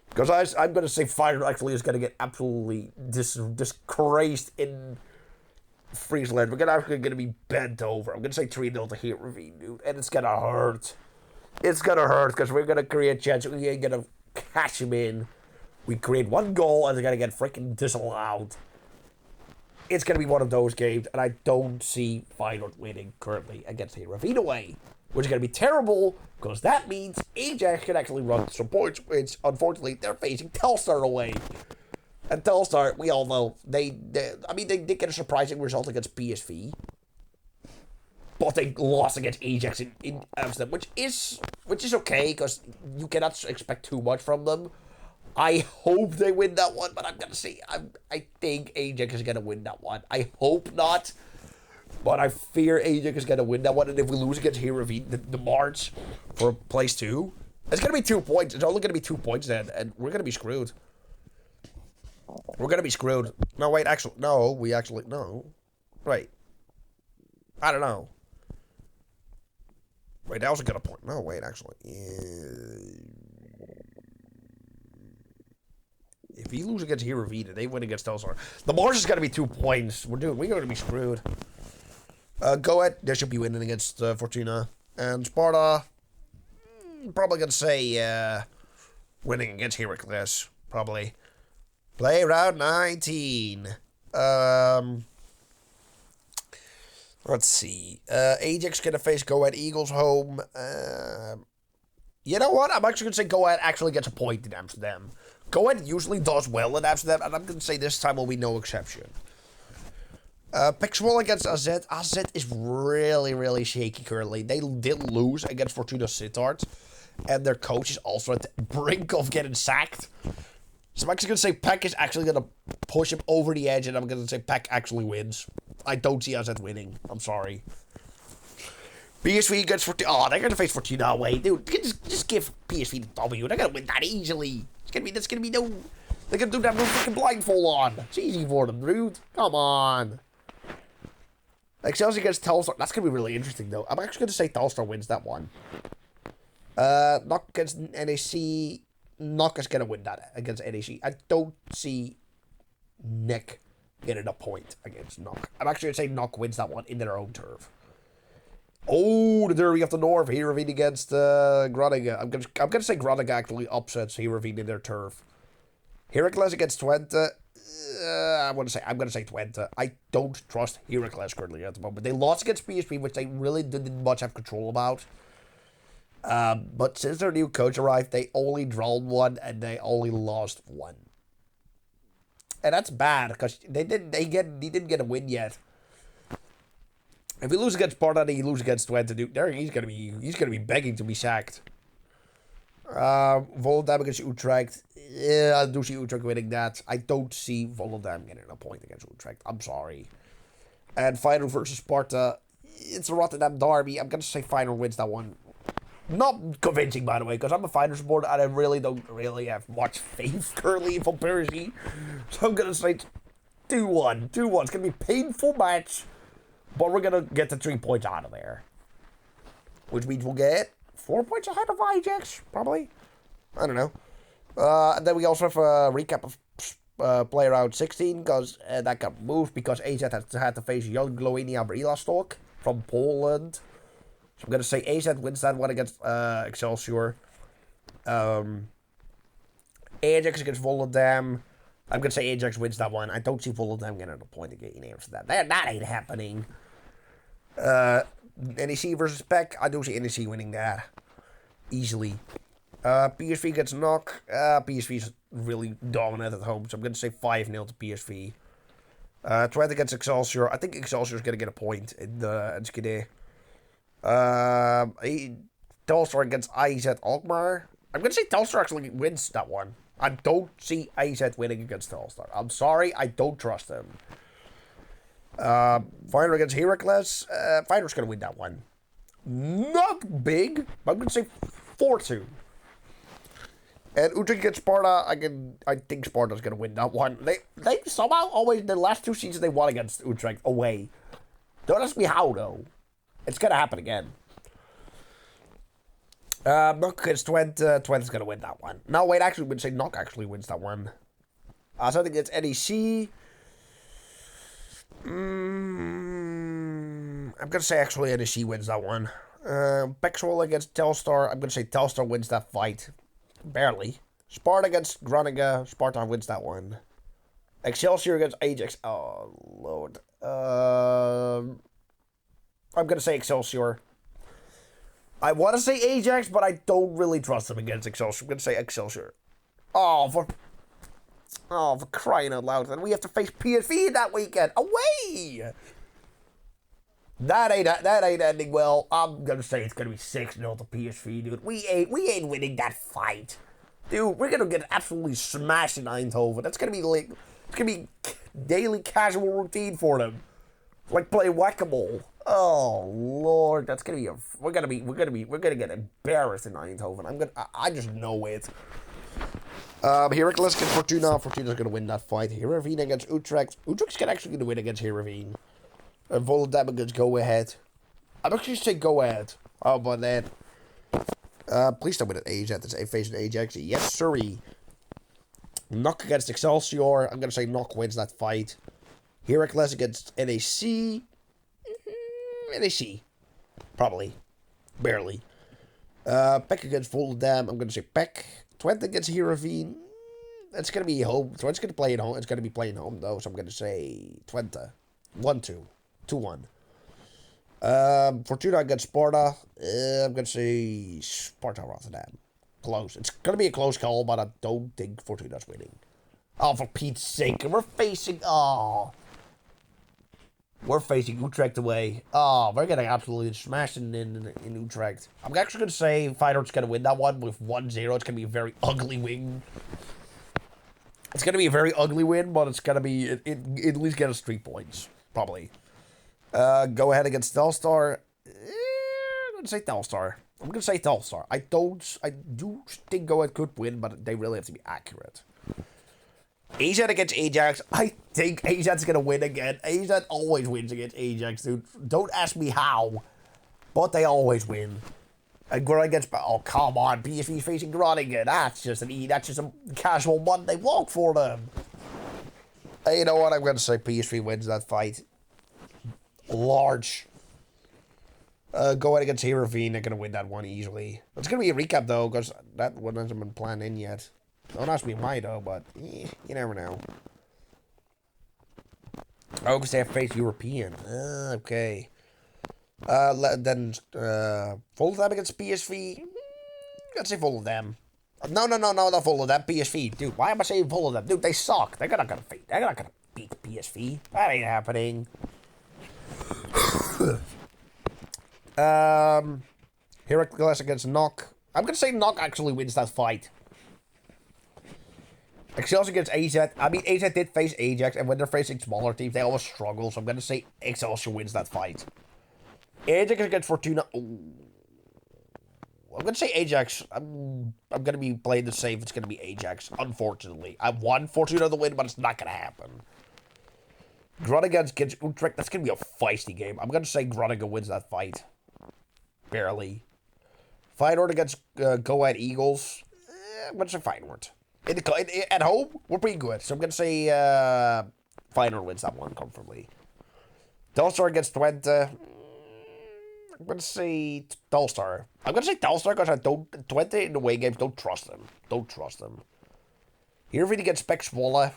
Because I'm gonna say Feyenoord actually is gonna get absolutely disgraced in Friesland. We're actually gonna be bent over. I'm gonna say 3-0 to Heerenveen, dude, and it's gonna hurt. It's gonna hurt because we're gonna create chance. We ain't gonna catch him in. We create one goal and they're gonna get freaking disallowed. It's going to be one of those games, and I don't see Feyenoord winning currently against Heerenveen away, which is going to be terrible, because that means Ajax can actually run some points, which, unfortunately, they're facing Telstar away. And Telstar, we all know, they did get a surprising result against PSV, but they lost against Ajax in Amsterdam, which is okay, because you cannot expect too much from them. I hope they win that one, but I'm going to say I think Ajax is going to win that one. I hope not, but I fear Ajax is going to win that one. And if we lose against Heerenveen, the March for place 2, it's going to be 2 points. It's only going to be 2 points then, and we're going to be screwed. We're going to be screwed. No, wait, actually, no. Right. I don't know. Wait, that was a good point. No, wait, actually. If we lose against Heerenveen and they win against Telstar, the Mars is going to be 2 points. We're going to be screwed. Go Ahead. They should be winning against Fortuna. And Sparta, probably going to say winning against Heracles. Probably. Play round 19. Let's see. Ajax going to face Go Ahead Eagles home. You know what? I'm actually going to say Go Ahead actually gets a point in Amsterdam. Go Ahead usually does well in Amsterdam, and I'm going to say this time will be no exception. PEC Zwolle against AZ. AZ is really, really shaky currently. They did lose against Fortuna Sittard, and their coach is also at the brink of getting sacked. So I'm actually going to say PEC is actually going to push him over the edge, and I'm going to say PEC actually wins. I don't see AZ winning. I'm sorry. PSV against Fortuna. Oh, they're going to face Fortuna away. Dude, just give PSV the W. They're going to win that easily. That's going to be no... They're going to do that with freaking blindfold on. It's easy for them, dude. Come on. Excelsior against Telstar. That's going to be really interesting, though. I'm actually going to say Telstar wins that one. NOC against NEC. NOC is going to win that against NEC. I don't see Nick getting a point against NOC. I'm actually going to say NOC wins that one in their own turf. Oh, the Derby of the North. Heerenveen against Groningen. I'm gonna say Groningen actually upsets Heerenveen in their turf. Heracles against Twente. I'm gonna say Twente. I don't trust Heracles currently at the moment. They lost against PSV, which they really didn't much have control about. But since their new coach arrived, they only drawn one and they only lost one. And that's bad because he didn't get a win yet. If he loses against Sparta, he loses against Twente, dude, he's gonna be begging to be sacked. Volendam against Utrecht. Yeah, I do see Utrecht winning that. I don't see Volendam getting a point against Utrecht. I'm sorry. And Feyenoord versus Sparta. It's a Rotterdam derby. I'm gonna say Feyenoord wins that one. Not convincing, by the way, because I'm a Feyenoord supporter and I really don't have much faith currently in Van Persie. So I'm gonna say 2-1. 2-1. It's gonna be a painful match. But we're going to get the 3 points out of there. Which means we'll get 4 points ahead of Ajax, probably. I don't know. And then we also have a recap of play round 16, because that got moved because AZ had to face Jan Glowenia Brilastok from Poland. So I'm going to say AZ wins that one against Excelsior. Ajax against Volendam. I'm going to say Ajax wins that one. I don't see Volendam getting a point again after that. That ain't happening. NEC versus PEC. I do see NEC winning that. Easily. PSV against NOC. PSV's really dominant at home, so I'm going to say 5-0 to PSV. Twente against Excelsior. I think Excelsior's going to get a point in the Enschede. Telstar against AZ Alkmaar. I'm going to say Telstar actually wins that one. I don't see AZ winning against Telstar. I'm sorry, I don't trust them. Feyenoord against Heracles. Feyenoord's going to win that one. Not big, but I'm going to say 4-2. And Utrecht against Sparta, I think Sparta's going to win that one. They somehow always, the last 2 seasons, they won against Utrecht away. Don't ask me how, though. It's going to happen again. NOC against Twente. Twente's going to win that one. No, wait, actually, I'm going to say NOC actually wins that one. Something against NEC. I'm going to say actually NEC wins that one. PEC Zwolle against Telstar. I'm going to say Telstar wins that fight. Barely. Sparta against Groningen. Sparta wins that one. Excelsior against Ajax. Oh, Lord. I'm going to say Excelsior. I want to say Ajax, but I don't really trust them against Excelsior. I'm going to say Excelsior. Oh, for crying out loud. And we have to face PSV that weekend. Away! That ain't ending well. I'm going to say it's going to be 6-0 to PSV, dude. We ain't winning that fight. Dude, we're going to get absolutely smashed in Eindhoven. That's going to be like, it's going to be daily casual routine for them. Like playing whack-a-mole. Oh Lord, that's gonna be we're gonna get embarrassed in Eindhoven. I just know it. Heracles against Fortuna. Fortuna's gonna win that fight. Heerenveen against Utrecht. Utrecht's actually gonna win against Heerenveen. And Volendam against Go Ahead. I'm actually say Go Ahead. How about that? Please don't win at Ajax. It's facing Ajax. Yes, sirree. NOC against Excelsior. I'm gonna say NOC wins that fight. Heracles against NAC. NAC. Probably. Barely. PEC against Volendam. I'm going to say PEC. Twente against Heerenveen. It's going to be home. Twente's going to play at home. It's going to be playing home, though. So I'm going to say Twente. 1-2. 2-1. Fortuna against Sparta. I'm going to say Sparta Rotterdam. close. It's going to be a close call, but I don't think Fortuna's winning. Oh, for Pete's sake. We're facing... Oh. We're facing Utrecht away. Oh, we're getting absolutely smashed in Utrecht. I'm actually going to say Feyenoord's going to win that one with 1-0. It's going to be a very ugly win. It's going to be a very ugly win, but it's going to be... It at least get us 3 points. Probably. Go ahead against Telstar. I'm going to say Telstar. I'm going to say Telstar. I do think Go Ahead could win, but they really have to be accurate. AZ against Ajax. I think AZ's going to win again. AZ always wins against Ajax, dude. Don't ask me how, but they always win. And Groningen, oh, come on. PSV facing Groningen. That's just a casual Monday walk for them. And you know what? I'm going to say PSV wins that fight. Large. Go Ahead against Heerenveen. They're going to win that one easily. It's going to be a recap, though, because that one hasn't been planned in yet. Don't ask me why, though, but you never know. Oh, because they have faced European. Okay. Then, Volendam against PSV. Let's say Volendam. No, not Volendam. PSV. Dude, why am I saying Volendam? Dude, they suck. They're not gonna beat PSV. That ain't happening. Heracles against Knock. I'm gonna say Knock actually wins that fight. Excelsior against AZ. I mean, AZ did face Ajax, and when they're facing smaller teams, they always struggle, so I'm going to say Excelsior wins that fight. Ajax against Fortuna. Ooh. I'm going to say Ajax. I'm going to be playing the safe. It's going to be Ajax, unfortunately. I want Fortuna to win, but it's not going to happen. Groningen against Utrecht. That's going to be a feisty game. I'm going to say Groningen wins that fight. Barely. Feyenoord against Go Ahead Eagles. I'm going to say Feyenoord. At home, we're pretty good. So I'm going to say Feyenoord wins that one comfortably. Telstar against Twente. I'm going to say Telstar. I'm going to say Telstar because Twente in the away games, don't trust them. Don't trust them. Heerenveen against Pek Zwolle.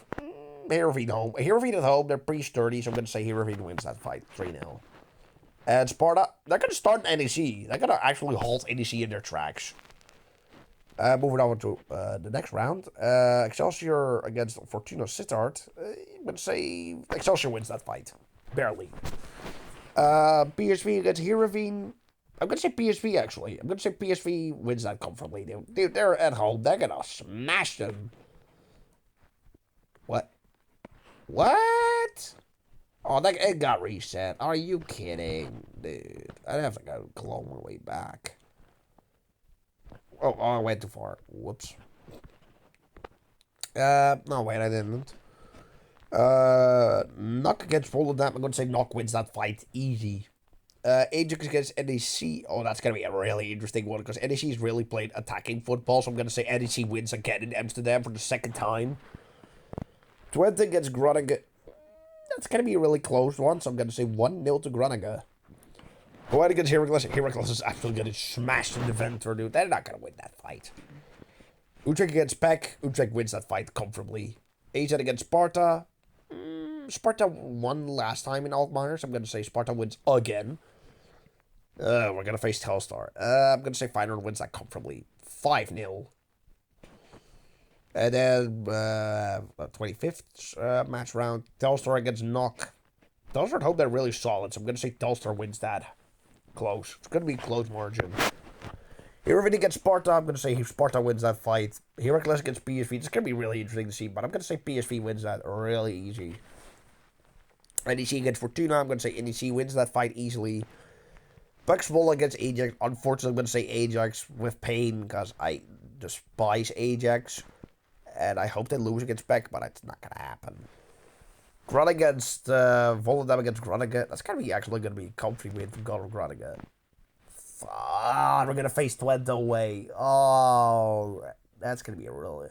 Heerenveen home. Heerenveen at home, they're pretty sturdy, so I'm going to say Heerenveen wins that fight. 3-0. And Sparta, they're going to start NEC. They're going to actually halt NEC in their tracks. Moving on to the next round. Excelsior against Fortuna Sittard. I'm going to say Excelsior wins that fight. Barely. PSV against Heerenveen. I'm going to say PSV, actually. I'm going to say PSV wins that comfortably. They're at home. They're going to smash them. What? What? Oh, it got reset. Are you kidding? Dude, I'd have to go clone my way back. Oh, I went too far. Whoops. No, wait, I didn't. Knock against Volendam. I'm going to say Knock wins that fight. Easy. Ajax against NEC. Oh, that's going to be a really interesting one because NEC's really played attacking football. So I'm going to say NEC wins again in Amsterdam for the second time. Twente against Groningen. That's going to be a really close one. So I'm going to say 1-0 to Groningen. Go ahead against Heracles. Heracles is absolutely going to smash the Deventer, dude. They're not going to win that fight. Utrecht against Pek. Utrecht wins that fight comfortably. AZ against Sparta. Sparta won last time in Alkmaar, so I'm going to say Sparta wins again. We're going to face Telstar. I'm going to say Feyenoord wins that comfortably. 5-0. And then, 25th match round. Telstar against Knock. Telstar at home, they're really solid, so I'm going to say Telstar wins that. Close. It's going to be a close margin. Heerenveen against Sparta. I'm going to say Sparta wins that fight. Heracles against PSV. It's going to be really interesting to see, but I'm going to say PSV wins that really easy. NEC against Fortuna. I'm going to say NEC wins that fight easily. Pek Zwolle against Ajax. Unfortunately, I'm going to say Ajax with pain because I despise Ajax. And I hope they lose against Pek, but it's not going to happen. Groningen against Volendam against Groningen. That's actually going to be a comfy win from Groningen. We're going to face Twente away. Oh, that's going to be a real...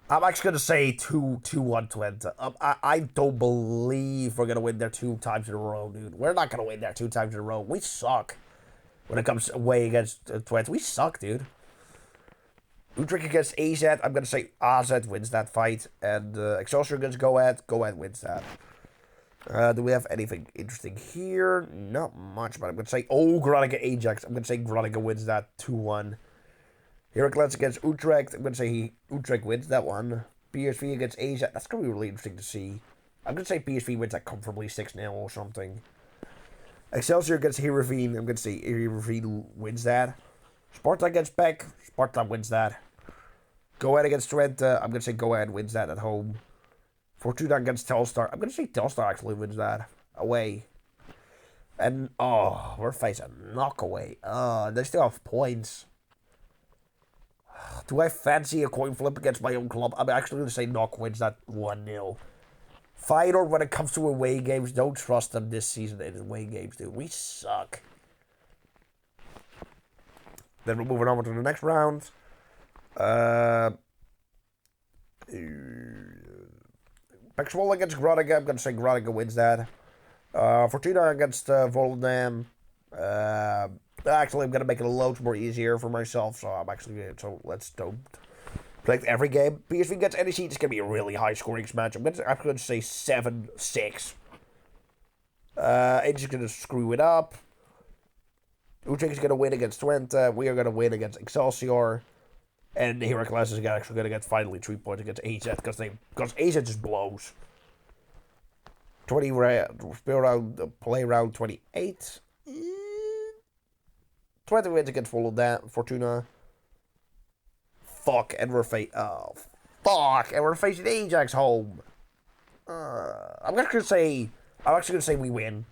I'm actually going to say 2-1 Twente. I don't believe we're going to win there 2 times in a row, dude. We're not going to win there 2 times in a row. We suck when it comes away against Twente. We suck, dude. Utrecht against AZ. I'm going to say AZ wins that fight. And Excelsior against Go Ahead. Go Ahead wins that. Do we have anything interesting here? Not much, but I'm going to say... Oh, Groningen Ajax. I'm going to say Groningen wins that 2-1. Heracles against Utrecht. I'm going to say Utrecht wins that one. PSV against Asia. That's going to be really interesting to see. I'm going to say PSV wins that comfortably 6-0 or something. Excelsior against Heerenveen. I'm going to say Heerenveen wins that. Sparta against Beck. Sparta wins that. Go Ahead against Twente. I'm going to say Go Ahead wins that at home. Fortuna against Telstar. I'm going to say Telstar actually wins that away. And, we're facing Knockaway. They still have points. Do I fancy a coin flip against my own club? I'm actually going to say Knock wins that 1-0. Feyenoord, when it comes to away games, don't trust them this season in away games, dude. We suck. Then we're moving on to the next round. Pexwolle against Groningen. I'm going to say Groningen wins that. Fortuna against Volendam. Actually, I'm going to make it a loads more easier for myself, so let's don't predict every game. PSV against NEC, it's going to be a really high scoring match. I'm going to say 7-6. It's going to screw it up. Utrecht is going to win against Twente. We are going to win against Excelsior. And Heracles is actually going to get finally 3 points against AZ because AZ just blows. Play round 28. Twente wins against Fortuna. And we're facing Ajax home. I'm actually going to say we win.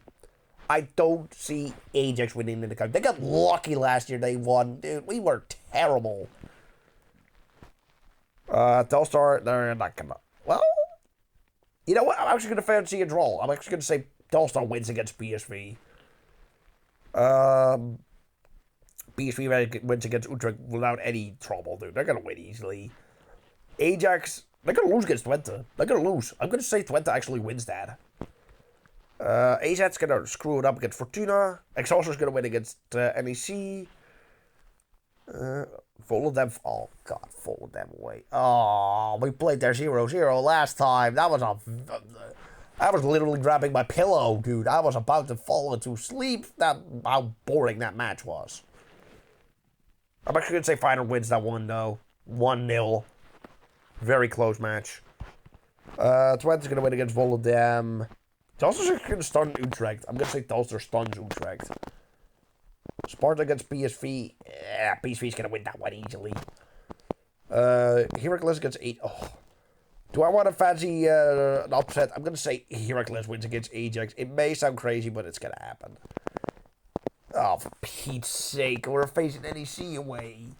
I don't see Ajax winning in the cup. They got lucky last year. They won, dude. We were terrible. Telstar, they're not gonna. Well, you know what? I'm actually gonna fancy a draw. I'm actually gonna say Telstar wins against PSV. PSV wins against Utrecht without any trouble, dude. They're gonna win easily. Ajax, they're gonna lose against Twente. They're gonna lose. I'm gonna say Twente actually wins that. AZ's gonna screw it up against Fortuna. Excelsior's gonna win against NEC. Volendam. Oh god, Volendam away. Oh, we played their 0-0 last time. That was I was literally grabbing my pillow, dude. I was about to fall into sleep. How boring that match was. I'm actually gonna say Feyenoord wins that one though. 1-0. Very close match. Twente's gonna win against Volendam. Telstar's gonna stun Utrecht. I'm gonna say Telstar stuns Utrecht. Sparta against PSV. Yeah, PSV's gonna win that one easily. Heracles against 8. Oh. Do I want to fancy an upset? I'm gonna say Heracles wins against Ajax. It may sound crazy, but it's gonna happen. Oh, for Pete's sake, we're facing NEC away.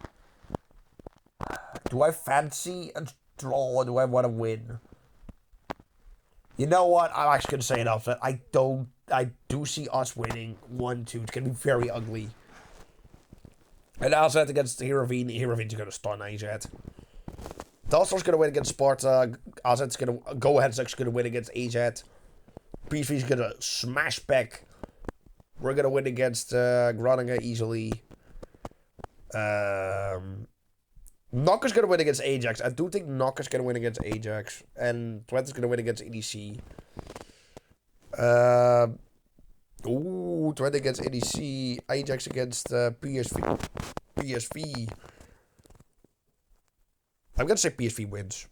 Do I fancy a draw or do I want to win? You know what? I'm actually going to say an upset. I do see us winning 1-2. It's going to be very ugly. And AZ against Heerenveen. Heerenveen's going to stun AZ. Telstar's going to win against Sparta. AZ's going to Go Ahead's actually going to win against AZ. PSV's going to smash back. We're going to win against Groningen easily. Knock is going to win against Ajax. I do think Knock is going to win against Ajax. And Twente is going to win against EDC. Twente against EDC. Ajax against PSV. I'm going to say PSV wins.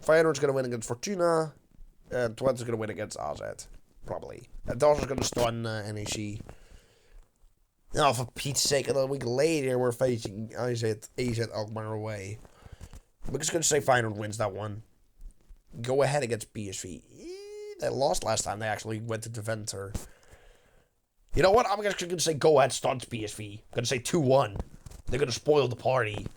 Feyenoord's going to win against Fortuna. And Twente's going to win against AZ. Probably. And Telstar's going to stun NEC. Oh, for Pete's sake, a week later, we're facing AZ Alkmaar away. I'm just going to say Feyenoord wins that one. Go Ahead against PSV. They lost last time. They actually went to Deventer. You know what? I'm just going to say Go Ahead stuns PSV. I'm going to say 2-1. They're going to spoil the party.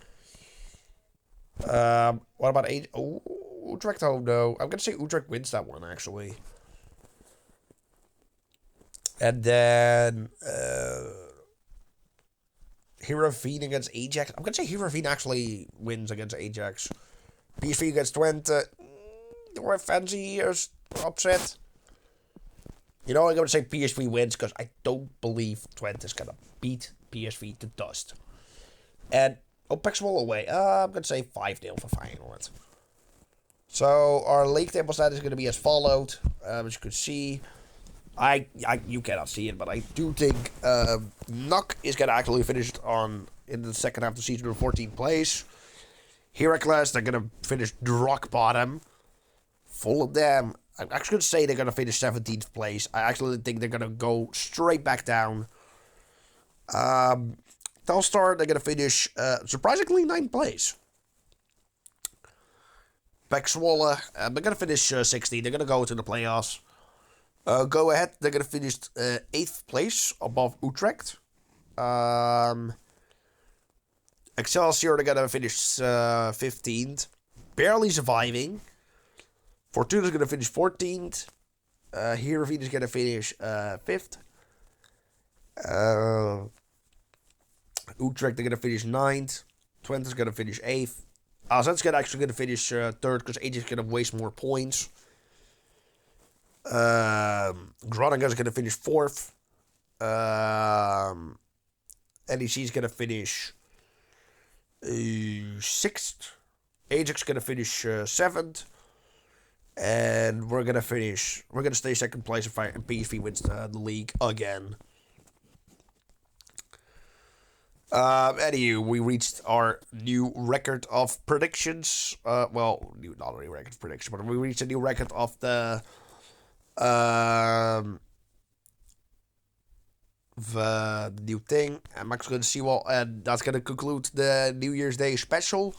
What about Utrecht home, though? I'm going to say Utrecht wins that one, actually. And then Heerenveen against Ajax. I'm going to say Heerenveen actually wins against Ajax. PSV against Twente. Do I fancy an upset? You know, I'm going to say PSV wins because I don't believe Twente is going to beat PSV to dust. And Pexwolle away. I'm going to say 5-0 for Feyenoord. So our league table stat is going to be as followed. As you can see, you cannot see it, but I do think Knock is going to actually finish on in the second half of the season in 14th place. Heracles, they're going to finish rock bottom. Fulham, I'm actually going to say they're going to finish 17th place. I actually think they're going to go straight back down. Telstar, they're going to finish, surprisingly, 9th place. Pek Zwolle, they're going to finish 16th. They're going to go to the playoffs. Go Ahead, they're going to finish 8th place above Utrecht. Excelsior, they're going to finish 15th. Barely surviving. Fortuna is going to finish 14th. Heerenveen is going to finish 5th. Utrecht, they're going to finish 9th. Twente is going to finish 8th. AZ is actually going to finish 3rd because AJ is going to waste more points. Groningen is going to finish 4th. NEC is going to finish 6th. Ajax is going to finish 7th. And we're going to stay 2nd place if PSV wins the league again. Anywho, we reached our new record of predictions. Not a new record of predictions, but we reached a new record of the new thing. I'm actually going to see you all, and that's going to conclude the New Year's Day special.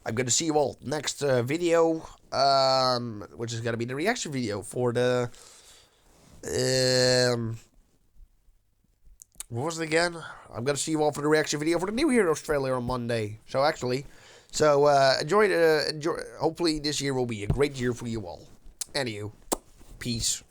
I'm going to see you all next video, which is going to be the reaction video for the, what was it again? I'm going to see you all for the reaction video for the New Heroes trailer on Monday. Enjoy, hopefully this year will be a great year for you all. Anywho, peace.